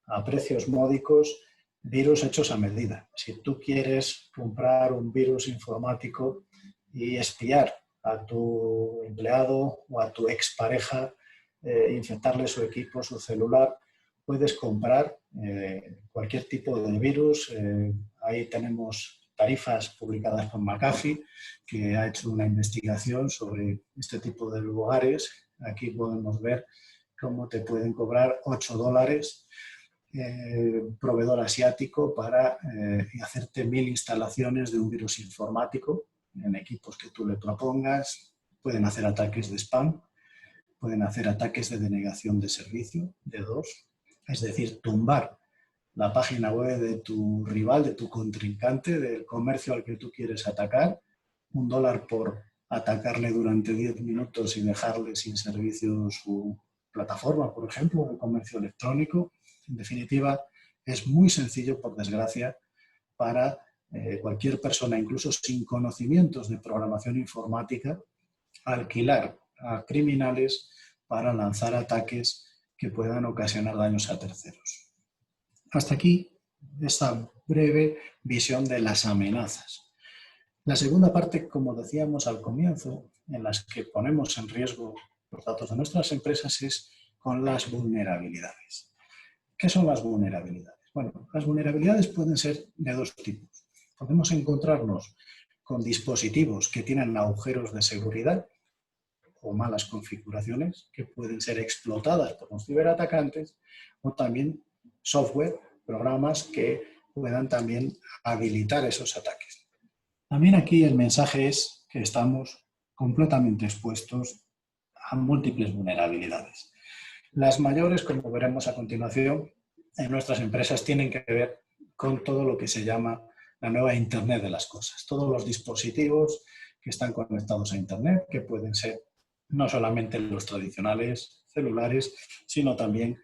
Speaker 2: a precios módicos virus hechos a medida. Si tú quieres comprar un virus informático y espiar a tu empleado o a tu expareja, infectarle su equipo, su celular, puedes comprar cualquier tipo de virus. Ahí tenemos tarifas publicadas por McAfee, que ha hecho una investigación sobre este tipo de lugares. Aquí podemos ver cómo te pueden cobrar $8, proveedor asiático, para hacerte 1000 instalaciones de un virus informático en equipos que tú le propongas. Pueden hacer ataques de spam, pueden hacer ataques de denegación de servicio, de DDoS, es decir, tumbar la página web de tu rival, de tu contrincante, del comercio al que tú quieres atacar, $1 por atacarle durante 10 minutos y dejarle sin servicio su plataforma, por ejemplo, de comercio electrónico. En definitiva, es muy sencillo, por desgracia, para cualquier persona, incluso sin conocimientos de programación informática, alquilar a criminales para lanzar ataques que puedan ocasionar daños a terceros. Hasta aquí esta breve visión de las amenazas. La segunda parte, como decíamos al comienzo, en las que ponemos en riesgo los datos de nuestras empresas, es con las vulnerabilidades. ¿Qué son las vulnerabilidades? Bueno, las vulnerabilidades pueden ser de dos tipos. Podemos encontrarnos con dispositivos que tienen agujeros de seguridad o malas configuraciones que pueden ser explotadas por los ciberatacantes, o también software, programas que puedan también habilitar esos ataques. También aquí el mensaje es que estamos completamente expuestos a múltiples vulnerabilidades. Las mayores, como veremos a continuación, en nuestras empresas tienen que ver con todo lo que se llama la nueva Internet de las cosas. Todos los dispositivos que están conectados a Internet, que pueden ser no solamente los tradicionales celulares, sino también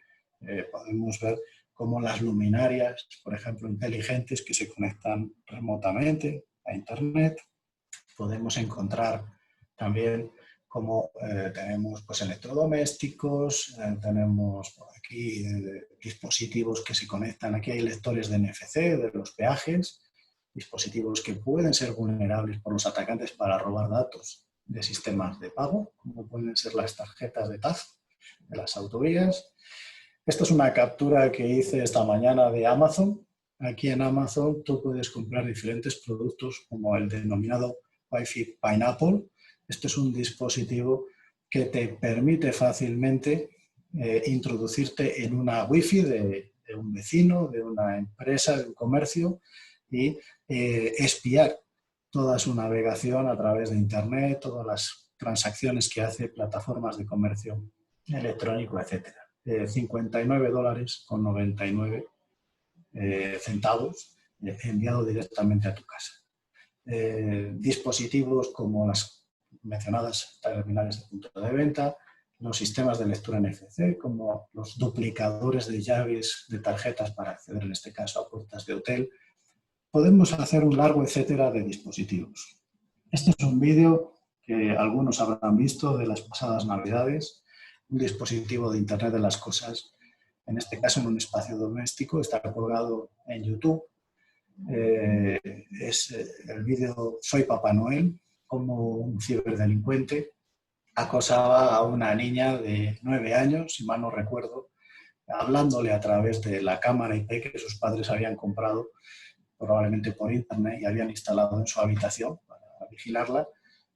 Speaker 2: podemos ver como las luminarias, por ejemplo, inteligentes, que se conectan remotamente a Internet. Podemos encontrar también como tenemos pues, electrodomésticos, tenemos por aquí dispositivos que se conectan. Aquí hay lectores de NFC, de los peajes, dispositivos que pueden ser vulnerables por los atacantes para robar datos de sistemas de pago, como pueden ser las tarjetas de TAF de las autovías. Esto es una captura que hice esta mañana de Amazon. Aquí en Amazon tú puedes comprar diferentes productos como el denominado Wi-Fi Pineapple. Esto es un dispositivo que te permite fácilmente introducirte en una Wi-Fi de un vecino, de una empresa, de un comercio y espiar toda su navegación a través de Internet, todas las transacciones que hace, plataformas de comercio electrónico, etc. $59,99 enviado directamente a tu casa. Dispositivos como las mencionadas terminales de punto de venta, los sistemas de lectura NFC, como los duplicadores de llaves de tarjetas para acceder, en este caso, a puertas de hotel. Podemos hacer un largo etcétera de dispositivos. Este es un vídeo que algunos habrán visto de las pasadas Navidades, un dispositivo de Internet de las Cosas, en este caso en un espacio doméstico, está colgado en YouTube. Es el vídeo Soy Papá Noel, como un ciberdelincuente acosaba a una niña de 9 años, si mal no recuerdo, hablándole a través de la cámara IP que sus padres habían comprado, probablemente por internet, y habían instalado en su habitación para vigilarla.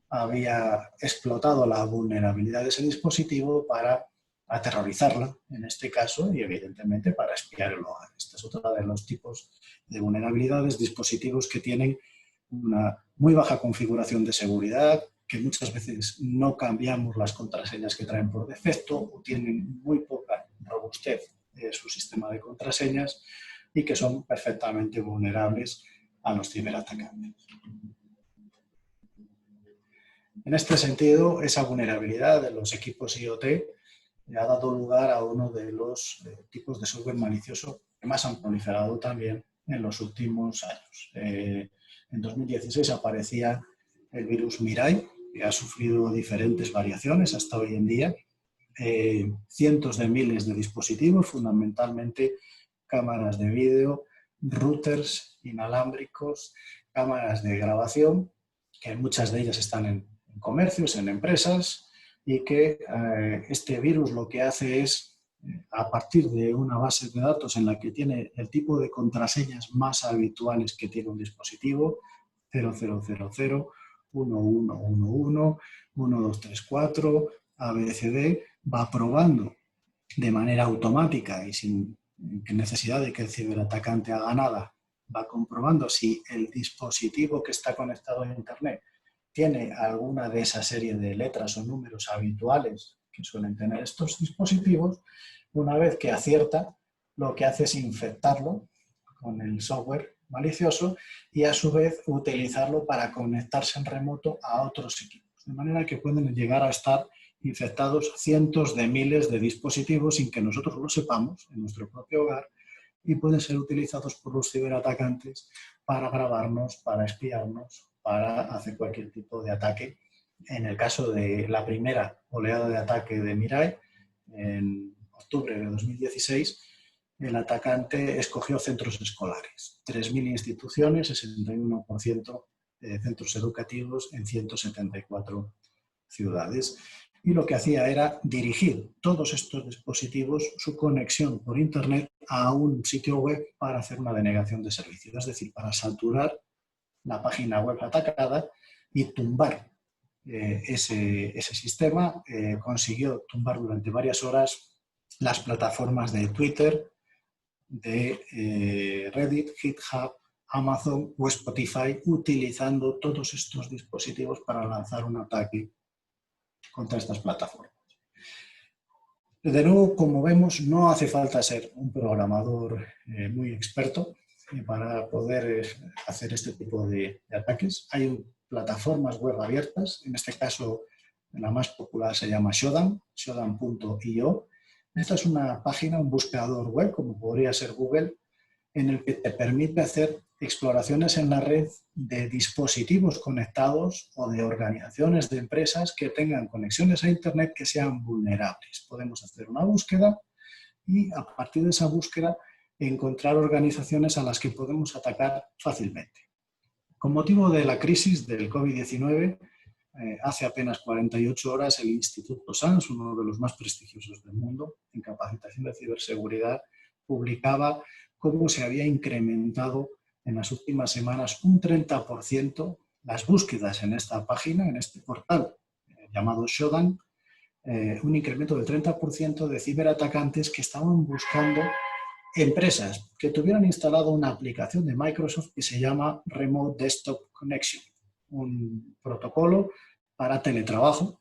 Speaker 2: Había explotado la vulnerabilidad de ese dispositivo para aterrorizarla, en este caso, y evidentemente para espiar el hogar. Este es otro de los tipos de vulnerabilidades, dispositivos que tienen una muy baja configuración de seguridad, que muchas veces no cambiamos las contraseñas que traen por defecto o tienen muy poca robustez de su sistema de contraseñas y que son perfectamente vulnerables a los ciberatacantes. En este sentido, esa vulnerabilidad de los equipos IoT ha dado lugar a uno de los tipos de software malicioso que más han proliferado también en los últimos años. En 2016 aparecía el virus Mirai, que ha sufrido diferentes variaciones hasta hoy en día. Cientos de miles de dispositivos, fundamentalmente cámaras de vídeo, routers inalámbricos, cámaras de grabación, que muchas de ellas están en comercios, en empresas, y que este virus lo que hace es, a partir de una base de datos en la que tiene el tipo de contraseñas más habituales que tiene un dispositivo, 0000, 1111, 1234, ABCD, va probando de manera automática y sin necesidad de que el ciberatacante haga nada, va comprobando si el dispositivo que está conectado a Internet tiene alguna de esa serie de letras o números habituales que suelen tener estos dispositivos. Una vez que acierta, lo que hace es infectarlo con el software malicioso y a su vez utilizarlo para conectarse en remoto a otros equipos. De manera que pueden llegar a estar infectados cientos de miles de dispositivos sin que nosotros lo sepamos en nuestro propio hogar y pueden ser utilizados por los ciberatacantes para grabarnos, para espiarnos, para hacer cualquier tipo de ataque. En el caso de la primera oleada de ataque de Mirai, en octubre de 2016, el atacante escogió centros escolares, 3.000 instituciones, 61% de centros educativos en 174 ciudades. Y lo que hacía era dirigir todos estos dispositivos, su conexión por Internet, a un sitio web para hacer una denegación de servicio, es decir, para saturar la página web atacada y tumbar ese sistema. Consiguió tumbar durante varias horas las plataformas de Twitter, de Reddit, GitHub, Amazon o Spotify, utilizando todos estos dispositivos para lanzar un ataque contra estas plataformas. De nuevo, como vemos, no hace falta ser un programador muy experto para poder hacer este tipo de ataques. Hay plataformas web abiertas, en este caso la más popular se llama Shodan, shodan.io. Esta es una página, un buscador web, como podría ser Google, en el que te permite hacer exploraciones en la red de dispositivos conectados o de organizaciones de empresas que tengan conexiones a Internet que sean vulnerables. Podemos hacer una búsqueda y a partir de esa búsqueda encontrar organizaciones a las que podemos atacar fácilmente. Con motivo de la crisis del COVID-19, hace apenas 48 horas el Instituto SANS, uno de los más prestigiosos del mundo en capacitación de ciberseguridad, publicaba cómo se había incrementado en las últimas semanas un 30% las búsquedas en esta página, en este portal llamado Shodan, un incremento del 30% de ciberatacantes que estaban buscando empresas que tuvieran instalado una aplicación de Microsoft que se llama Remote Desktop Connection, un protocolo para teletrabajo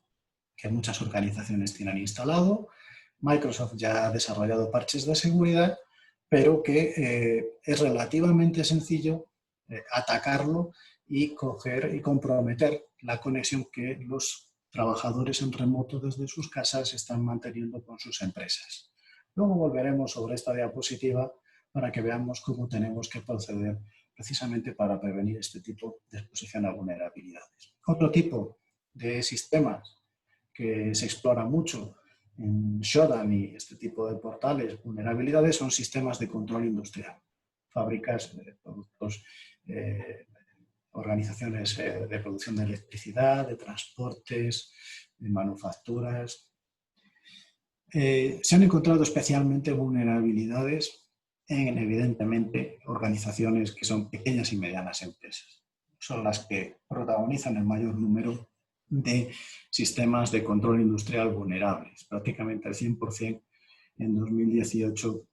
Speaker 2: que muchas organizaciones tienen instalado. Microsoft ya ha desarrollado parches de seguridad, pero que es relativamente sencillo atacarlo y coger y comprometer la conexión que los trabajadores en remoto desde sus casas están manteniendo con sus empresas. Luego volveremos sobre esta diapositiva para que veamos cómo tenemos que proceder precisamente para prevenir este tipo de exposición a vulnerabilidades. Otro tipo de sistemas que se explora mucho en Shodan y este tipo de portales, vulnerabilidades, son sistemas de control industrial. Fábricas, productos, organizaciones de producción de electricidad, de transportes, de manufacturas. Se han encontrado especialmente vulnerabilidades en, evidentemente, organizaciones que son pequeñas y medianas empresas. Son las que protagonizan el mayor número de sistemas de control industrial vulnerables. Prácticamente el 100% en 2018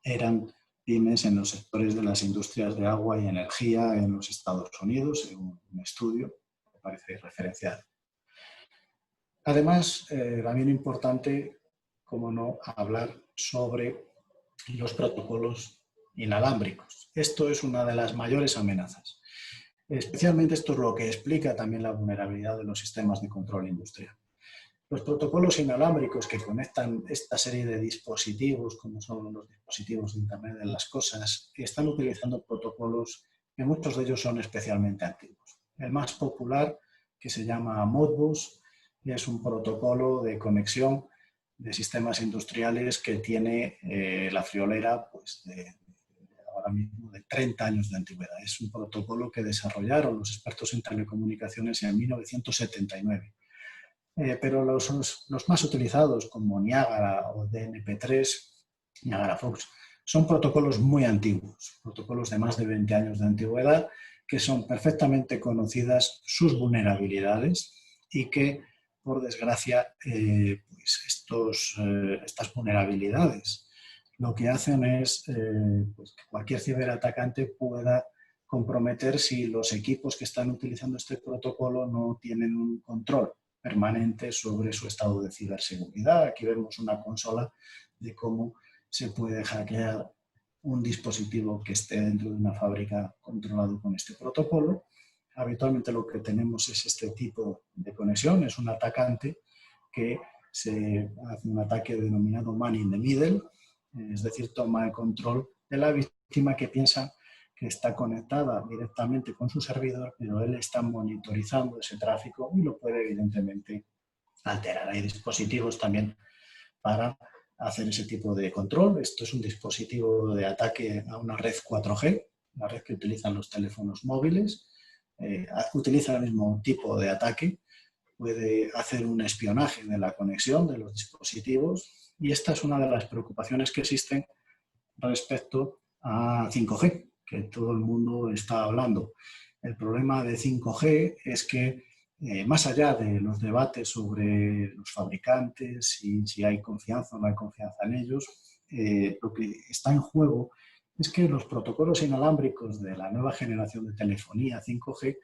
Speaker 2: eran pymes en los sectores de las industrias de agua y energía en los Estados Unidos, según un estudio que parece referencial. Además, también importante, como no, hablar sobre los protocolos inalámbricos. Esto es una de las mayores amenazas. Especialmente esto es lo que explica también la vulnerabilidad de los sistemas de control industrial. Los protocolos inalámbricos que conectan esta serie de dispositivos, como son los dispositivos de Internet de las cosas, están utilizando protocolos que muchos de ellos son especialmente antiguos. El más popular, que se llama Modbus, es un protocolo de conexión de sistemas industriales que tiene la friolera pues, ahora mismo de 30 años de antigüedad. Es un protocolo que desarrollaron los expertos en telecomunicaciones en 1979. Pero los más utilizados, como Niagara o DNP3, Niagara Fox, son protocolos muy antiguos, protocolos de más de 20 años de antigüedad, que son perfectamente conocidas sus vulnerabilidades y que, por desgracia, pues estas vulnerabilidades lo que hacen es pues que cualquier ciberatacante pueda comprometer si los equipos que están utilizando este protocolo no tienen un control permanente sobre su estado de ciberseguridad. Aquí vemos una consola de cómo se puede hackear un dispositivo que esté dentro de una fábrica controlado con este protocolo. Habitualmente lo que tenemos es este tipo de conexión, es un atacante que se hace un ataque denominado man in the middle, es decir, toma el control de la víctima que piensa que está conectada directamente con su servidor, pero él está monitorizando ese tráfico y lo puede evidentemente alterar. Hay dispositivos también para hacer ese tipo de control. Esto es un dispositivo de ataque a una red 4G, la red que utilizan los teléfonos móviles. Utiliza el mismo tipo de ataque, puede hacer un espionaje de la conexión de los dispositivos y esta es una de las preocupaciones que existen respecto a 5G, que todo el mundo está hablando. El problema de 5G es que más allá de los debates sobre los fabricantes y si hay confianza o no hay confianza en ellos, lo que está en juego es que los protocolos inalámbricos de la nueva generación de telefonía 5G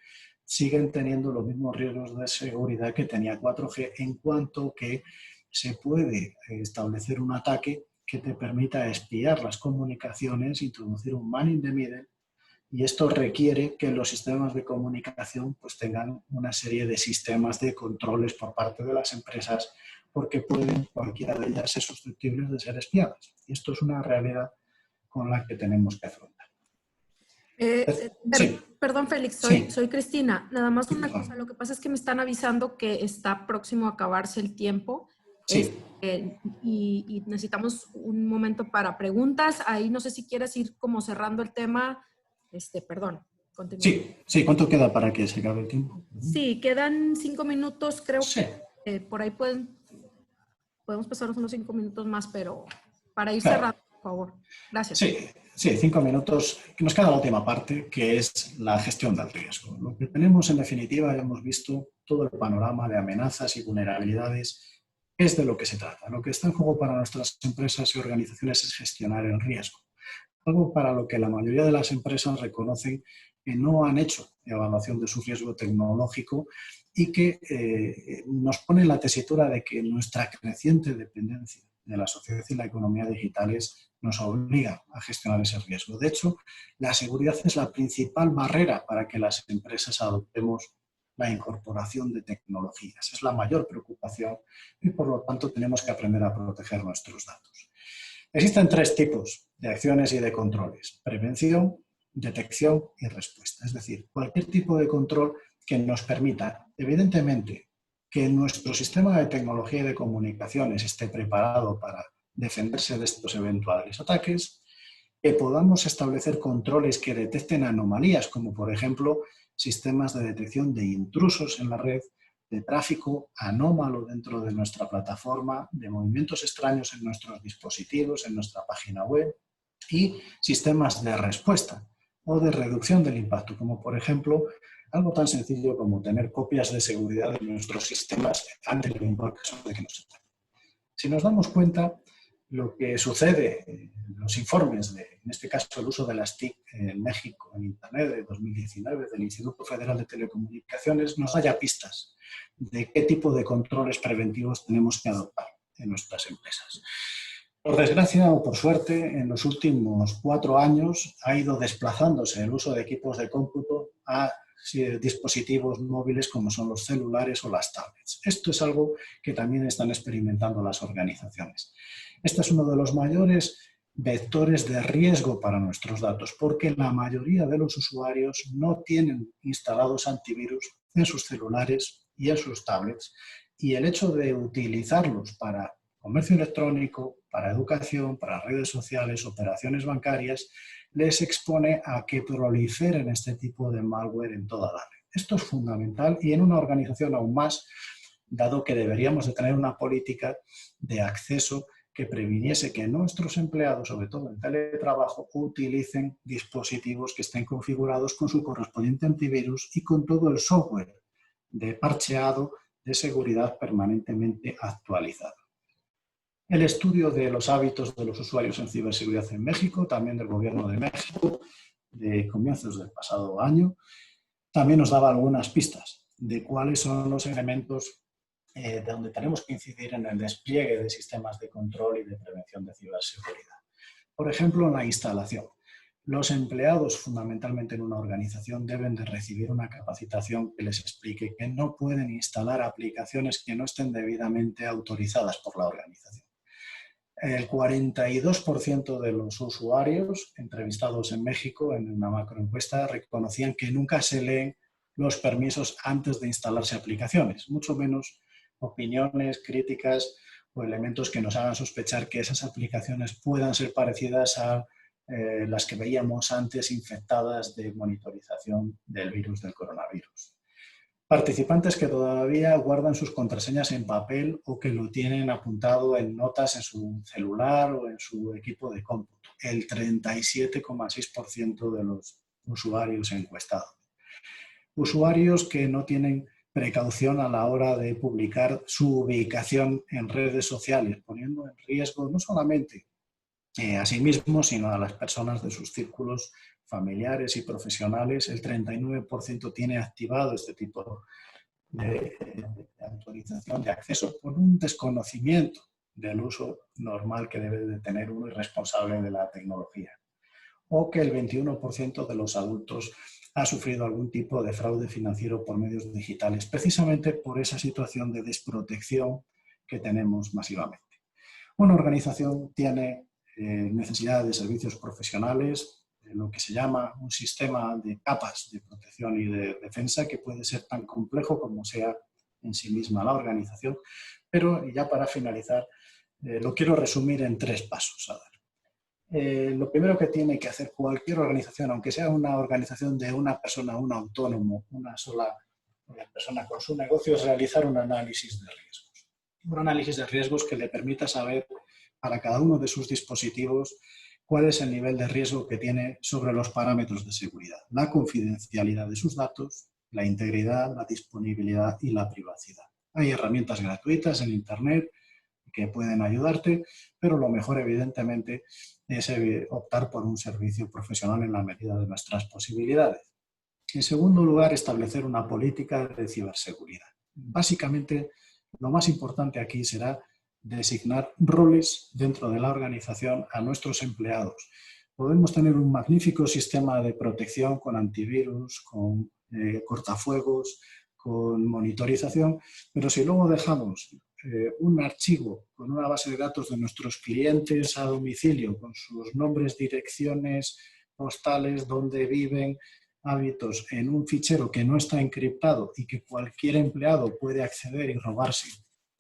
Speaker 2: siguen teniendo los mismos riesgos de seguridad que tenía 4G, en cuanto que se puede establecer un ataque que te permita espiar las comunicaciones, introducir un man in the middle, y esto requiere que los sistemas de comunicación pues, tengan una serie de sistemas de controles por parte de las empresas, porque pueden cualquiera de ellas ser susceptibles de ser espiadas. Y esto es una realidad con la que tenemos que afrontar.
Speaker 1: Sí. Perdón, Félix, soy Cristina. Nada más una cosa, lo que pasa es que me están avisando que está próximo a acabarse el tiempo.
Speaker 2: Sí.
Speaker 1: Y necesitamos un momento para preguntas. Ahí no sé si quieres ir como cerrando el tema. Perdón, continúa.
Speaker 2: Sí, ¿cuánto queda para que se acabe el tiempo?
Speaker 1: Sí, quedan 5 minutos, creo
Speaker 2: sí.
Speaker 1: que por ahí podemos pasarnos unos 5 minutos más, pero para ir cerrando, por favor. Gracias.
Speaker 2: Sí, 5 minutos. Nos queda la última parte, que es la gestión del riesgo. Lo que tenemos, en definitiva, ya hemos visto todo el panorama de amenazas y vulnerabilidades, es de lo que se trata. Lo que está en juego para nuestras empresas y organizaciones es gestionar el riesgo. Algo para lo que la mayoría de las empresas reconocen que no han hecho evaluación de su riesgo tecnológico y que nos pone en la tesitura de que nuestra creciente dependencia de la sociedad y la economía digitales nos obliga a gestionar ese riesgo. De hecho, la seguridad es la principal barrera para que las empresas adoptemos la incorporación de tecnologías. Es la mayor preocupación y, por lo tanto, tenemos que aprender a proteger nuestros datos. Existen tres tipos de acciones y de controles: prevención, detección y respuesta. Es decir, cualquier tipo de control que nos permita, evidentemente, que nuestro sistema de tecnología y de comunicaciones esté preparado para defenderse de estos eventuales ataques, que podamos establecer controles que detecten anomalías, como por ejemplo sistemas de detección de intrusos en la red, de tráfico anómalo dentro de nuestra plataforma, de movimientos extraños en nuestros dispositivos, en nuestra página web, y sistemas de respuesta o de reducción del impacto, como por ejemplo algo tan sencillo como tener copias de seguridad de nuestros sistemas ante el eventual caso de que nos ataquen. Si nos damos cuenta, lo que sucede en los informes, en este caso el uso de las TIC en México en Internet de 2019 del Instituto Federal de Telecomunicaciones, nos da ya pistas de qué tipo de controles preventivos tenemos que adoptar en nuestras empresas. Por desgracia o por suerte, en los últimos 4 años ha ido desplazándose el uso de equipos de cómputo a dispositivos móviles como son los celulares o las tablets. Esto es algo que también están experimentando las organizaciones. Este es uno de los mayores vectores de riesgo para nuestros datos, porque la mayoría de los usuarios no tienen instalados antivirus en sus celulares y en sus tablets, y el hecho de utilizarlos para comercio electrónico, para educación, para redes sociales, operaciones bancarias, les expone a que proliferen este tipo de malware en toda la red. Esto es fundamental y en una organización aún más, dado que deberíamos de tener una política de acceso que previniese que nuestros empleados, sobre todo en teletrabajo, utilicen dispositivos que estén configurados con su correspondiente antivirus y con todo el software de parcheado de seguridad permanentemente actualizado. El estudio de los hábitos de los usuarios en ciberseguridad en México, también del Gobierno de México, de comienzos del pasado año, también nos daba algunas pistas de cuáles son los elementos de donde tenemos que incidir en el despliegue de sistemas de control y de prevención de ciberseguridad. Por ejemplo, en la instalación. Los empleados, fundamentalmente en una organización, deben de recibir una capacitación que les explique que no pueden instalar aplicaciones que no estén debidamente autorizadas por la organización. El 42% de los usuarios entrevistados en México en una macroencuesta reconocían que nunca se leen los permisos antes de instalarse aplicaciones, mucho menos opiniones, críticas o elementos que nos hagan sospechar que esas aplicaciones puedan ser parecidas a las que veíamos antes infectadas de monitorización del virus del coronavirus. Participantes que todavía guardan sus contraseñas en papel o que lo tienen apuntado en notas en su celular o en su equipo de cómputo. El 37,6% de los usuarios encuestados. Usuarios que no tienen precaución a la hora de publicar su ubicación en redes sociales, poniendo en riesgo no solamente a sí mismos, sino a las personas de sus círculos familiares y profesionales. El 39% tiene activado este tipo de autorización de acceso por un desconocimiento del uso normal que debe de tener uno y responsable de la tecnología. O que el 21% de los adultos ha sufrido algún tipo de fraude financiero por medios digitales, precisamente por esa situación de desprotección que tenemos masivamente. Una organización tiene necesidad de servicios profesionales, lo que se llama un sistema de capas de protección y de defensa que puede ser tan complejo como sea en sí misma la organización, pero ya para finalizar lo quiero resumir en 3 pasos. Lo primero que tiene que hacer cualquier organización, aunque sea una organización de una persona, un autónomo, una sola persona con su negocio, es realizar un análisis de riesgos. Un análisis de riesgos que le permita saber para cada uno de sus dispositivos cuál es el nivel de riesgo que tiene sobre los parámetros de seguridad, la confidencialidad de sus datos, la integridad, la disponibilidad y la privacidad. Hay herramientas gratuitas en Internet que pueden ayudarte, pero lo mejor, evidentemente, es optar por un servicio profesional en la medida de nuestras posibilidades. En segundo lugar, establecer una política de ciberseguridad. Básicamente, lo más importante aquí será designar roles dentro de la organización a nuestros empleados. Podemos tener un magnífico sistema de protección con antivirus, con cortafuegos, con monitorización, pero si luego dejamos un archivo con una base de datos de nuestros clientes a domicilio, con sus nombres, direcciones postales, dónde viven, hábitos, en un fichero que no está encriptado y que cualquier empleado puede acceder y robarse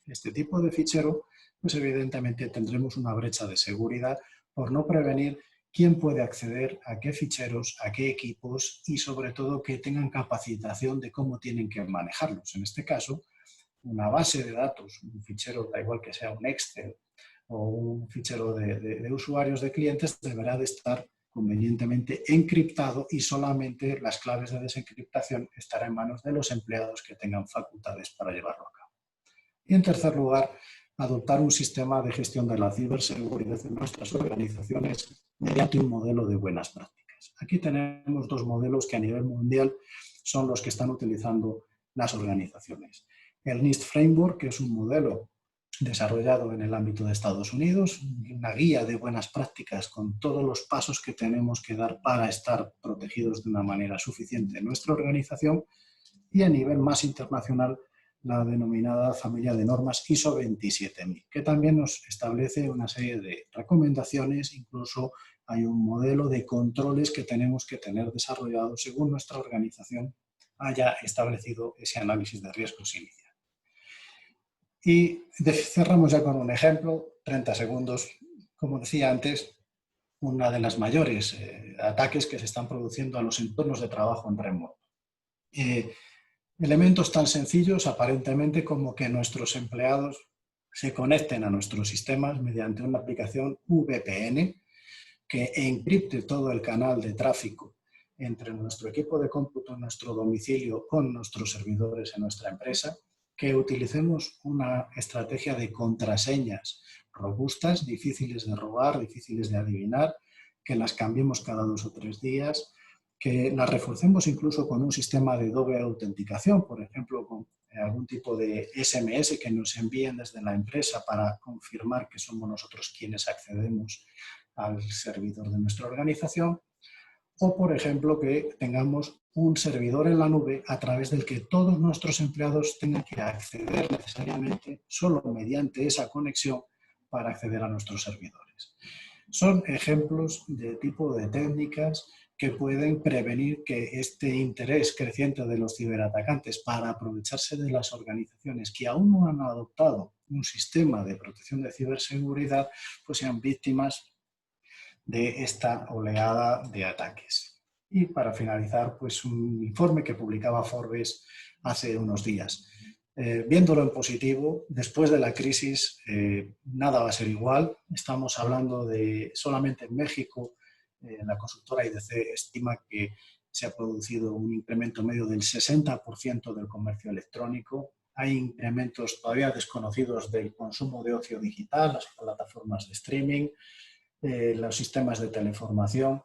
Speaker 2: este tipo de fichero, pues evidentemente tendremos una brecha de seguridad por no prevenir quién puede acceder a qué ficheros, a qué equipos y sobre todo que tengan capacitación de cómo tienen que manejarlos. En este caso, una base de datos, un fichero, da igual que sea un Excel o un fichero de usuarios de clientes, deberá de estar convenientemente encriptado y solamente las claves de desencriptación estarán en manos de los empleados que tengan facultades para llevarlo a cabo. Y en tercer lugar, adoptar un sistema de gestión de la ciberseguridad en nuestras organizaciones mediante un modelo de buenas prácticas. Aquí tenemos dos modelos que a nivel mundial son los que están utilizando las organizaciones. El NIST Framework, que es un modelo desarrollado en el ámbito de Estados Unidos, una guía de buenas prácticas con todos los pasos que tenemos que dar para estar protegidos de una manera suficiente en nuestra organización, y a nivel más internacional la denominada familia de normas ISO 27000, que también nos establece una serie de recomendaciones, incluso hay un modelo de controles que tenemos que tener desarrollado según nuestra organización haya establecido ese análisis de riesgos inicial. Y cerramos ya con un ejemplo, 30 segundos. Como decía antes, una de las mayores ataques que se están produciendo a los entornos de trabajo en remoto. Elementos tan sencillos aparentemente como que nuestros empleados se conecten a nuestros sistemas mediante una aplicación VPN que encripte todo el canal de tráfico entre nuestro equipo de cómputo en nuestro domicilio con nuestros servidores en nuestra empresa, que utilicemos una estrategia de contraseñas robustas, difíciles de robar, difíciles de adivinar, que las cambiemos cada 2 o 3 días, que las reforcemos incluso con un sistema de doble autenticación, por ejemplo, con algún tipo de SMS que nos envíen desde la empresa para confirmar que somos nosotros quienes accedemos al servidor de nuestra organización, o por ejemplo que tengamos un servidor en la nube a través del que todos nuestros empleados tengan que acceder necesariamente solo mediante esa conexión para acceder a nuestros servidores. Son ejemplos de tipo de técnicas que pueden prevenir que este interés creciente de los ciberatacantes para aprovecharse de las organizaciones que aún no han adoptado un sistema de protección de ciberseguridad, pues sean víctimas de esta oleada de ataques. Y para finalizar, pues un informe que publicaba Forbes hace unos días. Viéndolo en positivo, después de la crisis nada va a ser igual. Estamos hablando de solamente en México, la consultora IDC estima que se ha producido un incremento medio del 60% del comercio electrónico. Hay incrementos todavía desconocidos del consumo de ocio digital, las plataformas de streaming, los sistemas de teleinformación.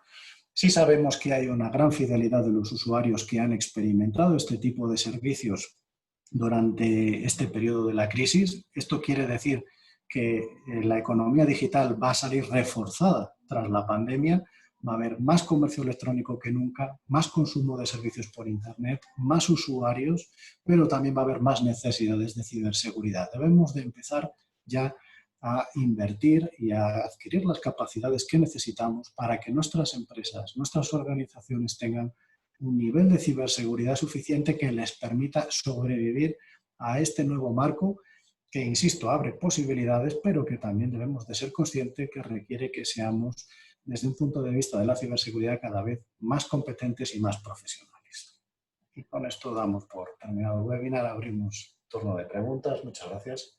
Speaker 2: Sí sabemos que hay una gran fidelidad de los usuarios que han experimentado este tipo de servicios durante este periodo de la crisis. Esto quiere decir que la economía digital va a salir reforzada tras la pandemia. Va a haber más comercio electrónico que nunca, más consumo de servicios por Internet, más usuarios, pero también va a haber más necesidades de ciberseguridad. Debemos de empezar ya a invertir y a adquirir las capacidades que necesitamos para que nuestras empresas, nuestras organizaciones tengan un nivel de ciberseguridad suficiente que les permita sobrevivir a este nuevo marco que, insisto, abre posibilidades, pero que también debemos de ser conscientes que requiere que seamos, desde un punto de vista de la ciberseguridad, cada vez más competentes y más profesionales. Y con esto damos por terminado el webinar, abrimos turno de preguntas. Muchas gracias.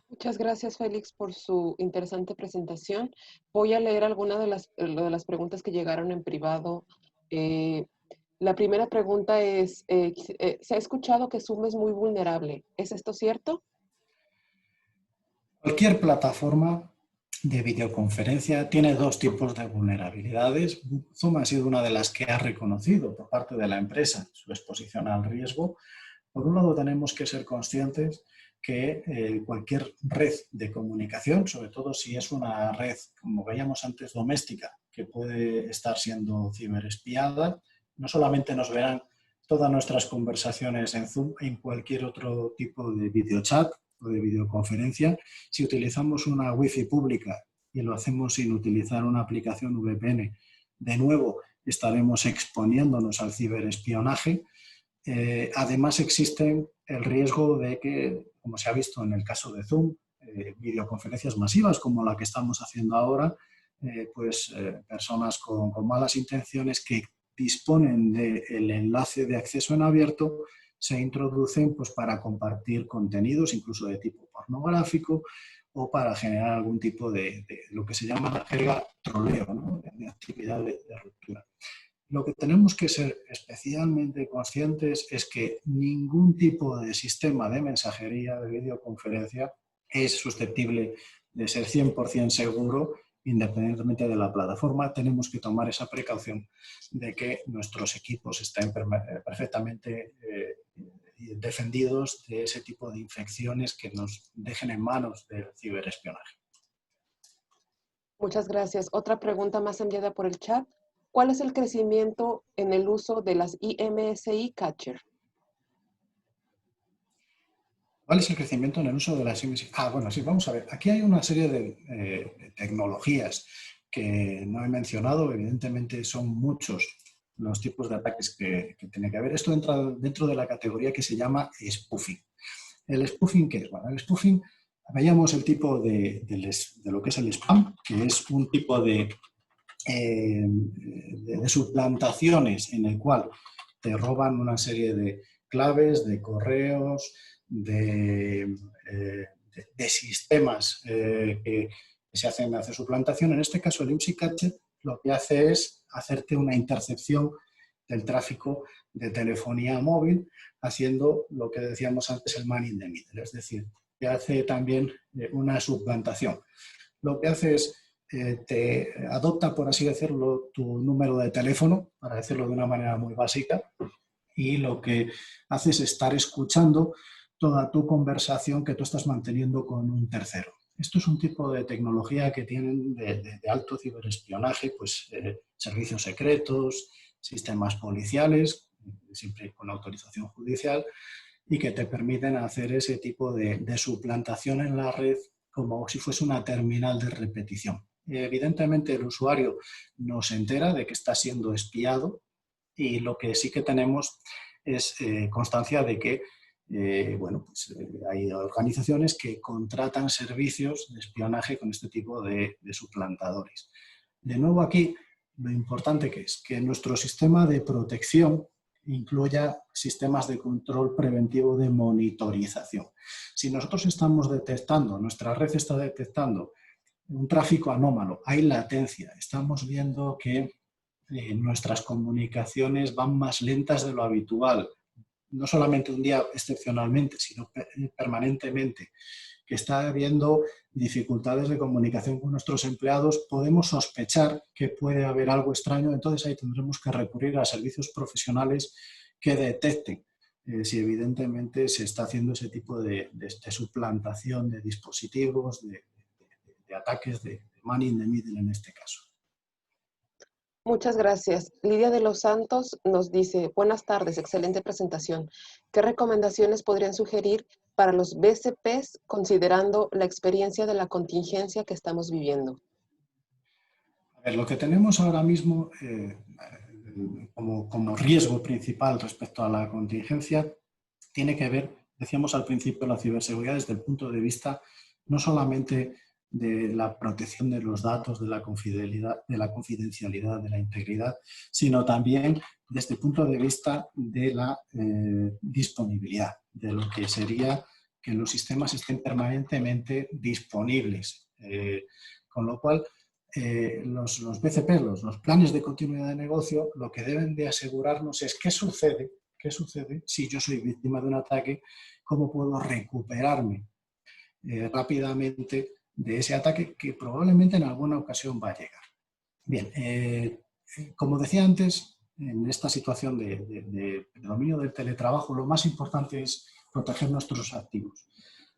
Speaker 3: Muchas gracias, Félix, por su interesante presentación. Voy a leer algunas de las preguntas que llegaron en privado. La primera pregunta es, se ha escuchado que Zoom es muy vulnerable. ¿Es esto cierto?
Speaker 2: Cualquier plataforma de videoconferencia tiene dos tipos de vulnerabilidades. Zoom ha sido una de las que ha reconocido por parte de la empresa su exposición al riesgo. Por un lado, tenemos que ser conscientes que cualquier red de comunicación, sobre todo si es una red, como veíamos antes, doméstica, que puede estar siendo ciberespiada. No solamente nos verán todas nuestras conversaciones en Zoom, en cualquier otro tipo de videochat o de videoconferencia. Si utilizamos una Wi-Fi pública y lo hacemos sin utilizar una aplicación VPN, de nuevo estaremos exponiéndonos al ciberespionaje. Además existe el riesgo de que, como se ha visto en el caso de Zoom, videoconferencias masivas como la que estamos haciendo ahora, personas con malas intenciones que disponen del enlace de acceso en abierto se introducen pues, para compartir contenidos, incluso de tipo pornográfico, o para generar algún tipo de lo que se llama la jerga troleo, ¿no? De actividad de ruptura. Lo que tenemos que ser especialmente conscientes es que ningún tipo de sistema de mensajería, de videoconferencia, es susceptible de ser 100% seguro independientemente de la plataforma. Tenemos que tomar esa precaución de que nuestros equipos estén perfectamente defendidos de ese tipo de infecciones que nos dejen en manos del ciberespionaje.
Speaker 3: Muchas gracias. Otra pregunta más enviada por el chat. ¿Cuál es el crecimiento en el uso de las IMSI Catcher?
Speaker 2: ¿Cuál es el crecimiento en el uso de las IMSI? Bueno, sí, vamos a ver. Aquí hay una serie de tecnologías que no he mencionado. Evidentemente son muchos los tipos de ataques que tiene que haber. Esto entra dentro de la categoría que se llama spoofing. ¿El spoofing qué es? Bueno, el spoofing, veíamos el tipo de lo que es el spam, que es un tipo de suplantaciones en el cual te roban una serie de claves, de correos, de sistemas que se hacen hacer suplantación. En este caso, el IMSI Catcher lo que hace es hacerte una intercepción del tráfico de telefonía móvil, haciendo lo que decíamos antes, el man in the middle, es decir, que hace también una suplantación. Lo que hace es te adopta, por así decirlo, tu número de teléfono, para decirlo de una manera muy básica, y lo que hace es estar escuchando toda tu conversación que tú estás manteniendo con un tercero. Esto es un tipo de tecnología que tienen de alto ciberespionaje, pues servicios secretos, sistemas policiales, siempre con autorización judicial, y que te permiten hacer ese tipo de suplantación en la red como si fuese una terminal de repetición. Evidentemente el usuario no se entera de que está siendo espiado, y lo que sí que tenemos es constancia de que hay organizaciones que contratan servicios de espionaje con este tipo de suplantadores. De nuevo aquí, lo importante que es que nuestro sistema de protección incluya sistemas de control preventivo de monitorización. Si nosotros estamos detectando, nuestra red está detectando un tráfico anómalo, hay latencia, estamos viendo que nuestras comunicaciones van más lentas de lo habitual, no solamente un día excepcionalmente, sino permanentemente, que está habiendo dificultades de comunicación con nuestros empleados, podemos sospechar que puede haber algo extraño. Entonces ahí tendremos que recurrir a servicios profesionales que detecten si evidentemente se está haciendo ese tipo de suplantación de dispositivos, de ataques de man in the middle en este caso.
Speaker 3: Muchas gracias. Lidia de los Santos nos dice, buenas tardes, excelente presentación. ¿Qué recomendaciones podrían sugerir para los BCPs considerando la experiencia de la contingencia que estamos viviendo?
Speaker 2: A ver, lo que tenemos ahora mismo como riesgo principal respecto a la contingencia tiene que ver, decíamos al principio, la ciberseguridad desde el punto de vista no solamente de la protección de los datos, de la confidencialidad, de la integridad, sino también desde el punto de vista de la disponibilidad, de lo que sería que los sistemas estén permanentemente disponibles. Con lo cual, los BCP, los planes de continuidad de negocio, lo que deben de asegurarnos es qué sucede si yo soy víctima de un ataque, cómo puedo recuperarme rápidamente de ese ataque que probablemente en alguna ocasión va a llegar. Bien, como decía antes, en esta situación de dominio del teletrabajo, lo más importante es proteger nuestros activos.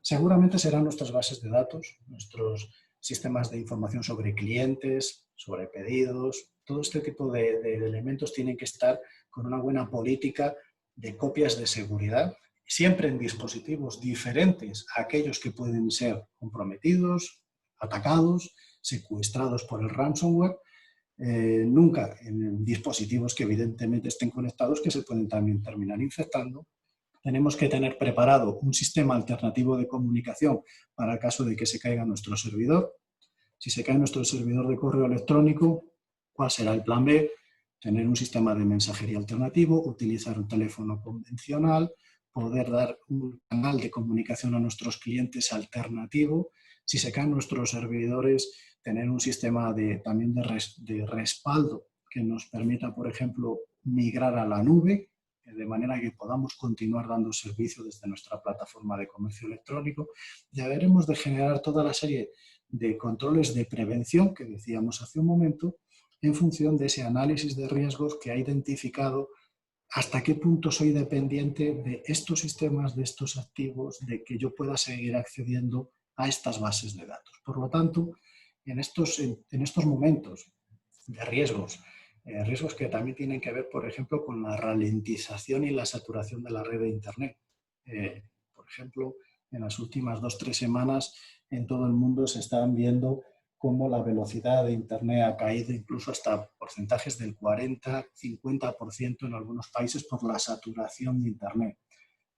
Speaker 2: Seguramente serán nuestras bases de datos, nuestros sistemas de información sobre clientes, sobre pedidos. Todo este tipo de elementos tienen que estar con una buena política de copias de seguridad, siempre en dispositivos diferentes a aquellos que pueden ser comprometidos, atacados, secuestrados por el ransomware, nunca en dispositivos que evidentemente estén conectados, que se pueden también terminar infectando. Tenemos que tener preparado un sistema alternativo de comunicación para el caso de que se caiga nuestro servidor. Si se cae nuestro servidor de correo electrónico, ¿cuál será el plan B? Tener un sistema de mensajería alternativo, utilizar un teléfono convencional, poder dar un canal de comunicación a nuestros clientes alternativo. Si se caen nuestros servidores, tener un sistema también de respaldo que nos permita, por ejemplo, migrar a la nube, de manera que podamos continuar dando servicio desde nuestra plataforma de comercio electrónico. Ya veremos de generar toda la serie de controles de prevención que decíamos hace un momento, en función de ese análisis de riesgos que ha identificado hasta qué punto soy dependiente de estos sistemas, de estos activos, de que yo pueda seguir accediendo a estas bases de datos. Por lo tanto, en estos momentos de riesgos, riesgos que también tienen que ver, por ejemplo, con la ralentización y la saturación de la red de Internet. Por ejemplo, en las últimas 2-3 semanas en todo el mundo se están viendo cómo la velocidad de Internet ha caído incluso hasta porcentajes del 40-50% en algunos países por la saturación de Internet.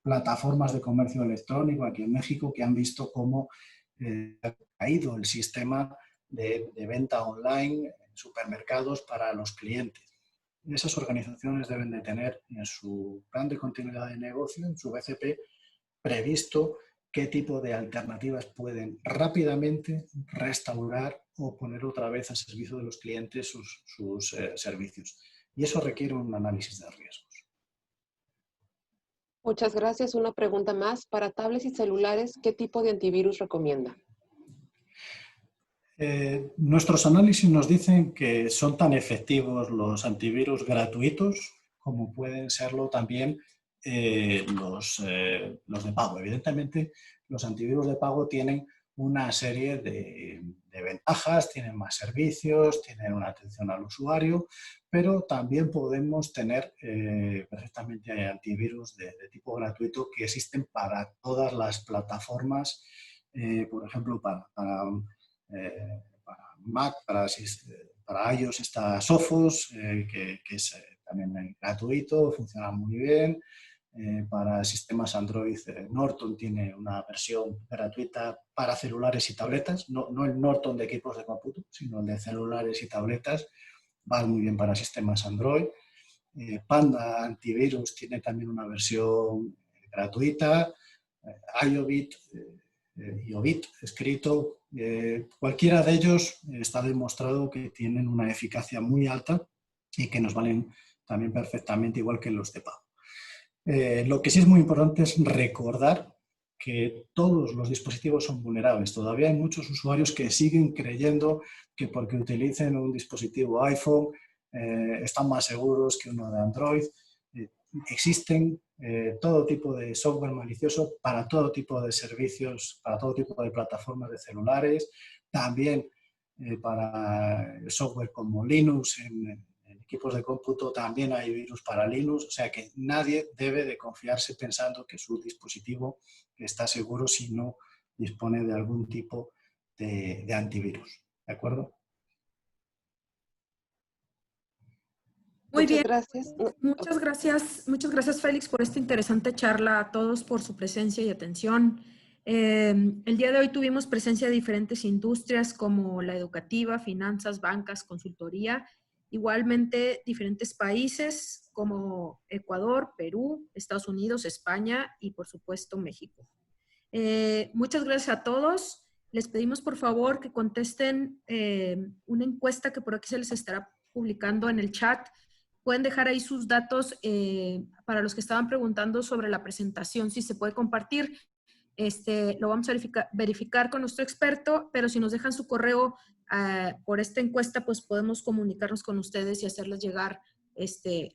Speaker 2: Plataformas de comercio electrónico aquí en México que han visto cómo ha caído el sistema de venta online en supermercados para los clientes. Esas organizaciones deben de tener en su plan de continuidad de negocio, en su BCP, previsto qué tipo de alternativas pueden rápidamente restaurar o poner otra vez a servicio de los clientes sus servicios. Y eso requiere un análisis de riesgos.
Speaker 3: Muchas gracias. Una pregunta más. Para tablets y celulares, ¿qué tipo de antivirus recomienda?
Speaker 2: Nuestros análisis nos dicen que son tan efectivos los antivirus gratuitos como pueden serlo también los de pago. Evidentemente, los antivirus de pago tienen una serie de ventajas, tienen más servicios, tienen una atención al usuario, pero también podemos tener perfectamente antivirus de tipo gratuito que existen para todas las plataformas, por ejemplo, para Mac, para iOS está Sophos, que es también gratuito, funciona muy bien. Para sistemas Android, Norton tiene una versión gratuita para celulares y tabletas, no el Norton de equipos de cómputo, sino el de celulares y tabletas, va muy bien para sistemas Android. Panda Antivirus tiene también una versión gratuita. IOBIT, IOBIT escrito, cualquiera de ellos está demostrado que tienen una eficacia muy alta y que nos valen también perfectamente igual que los de pago. Lo que sí es muy importante es recordar que todos los dispositivos son vulnerables. Todavía hay muchos usuarios que siguen creyendo que porque utilicen un dispositivo iPhone están más seguros que uno de Android. Existen todo tipo de software malicioso para todo tipo de servicios, para todo tipo de plataformas de celulares, también para software como Linux en equipos de cómputo también hay virus para Linux, o sea que nadie debe de confiarse pensando que su dispositivo está seguro si no dispone de algún tipo de antivirus, ¿de acuerdo?
Speaker 1: Muy bien.
Speaker 3: Gracias.
Speaker 1: Muchas gracias Félix por esta interesante charla, a todos por su presencia y atención. El día de hoy tuvimos presencia de diferentes industrias como la educativa, finanzas, bancas, consultoría, igualmente diferentes países como Ecuador, Perú, Estados Unidos, España y por supuesto México. Muchas gracias a todos. Les pedimos por favor que contesten una encuesta que por aquí se les estará publicando en el chat. Pueden dejar ahí sus datos para los que estaban preguntando sobre la presentación, si se puede compartir. Lo vamos a verificar con nuestro experto, pero si nos dejan su correo por esta encuesta, pues podemos comunicarnos con ustedes y hacerles llegar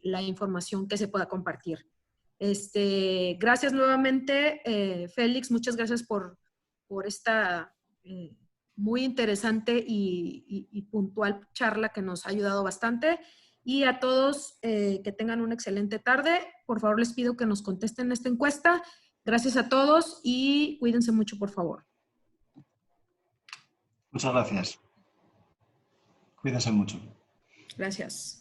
Speaker 1: la información que se pueda compartir. Gracias nuevamente, Félix, muchas gracias por esta muy interesante y puntual charla que nos ha ayudado bastante. Y a todos que tengan una excelente tarde. Por favor, les pido que nos contesten esta encuesta. Gracias a todos y cuídense mucho, por favor.
Speaker 2: Muchas gracias. Cuídense mucho.
Speaker 1: Gracias.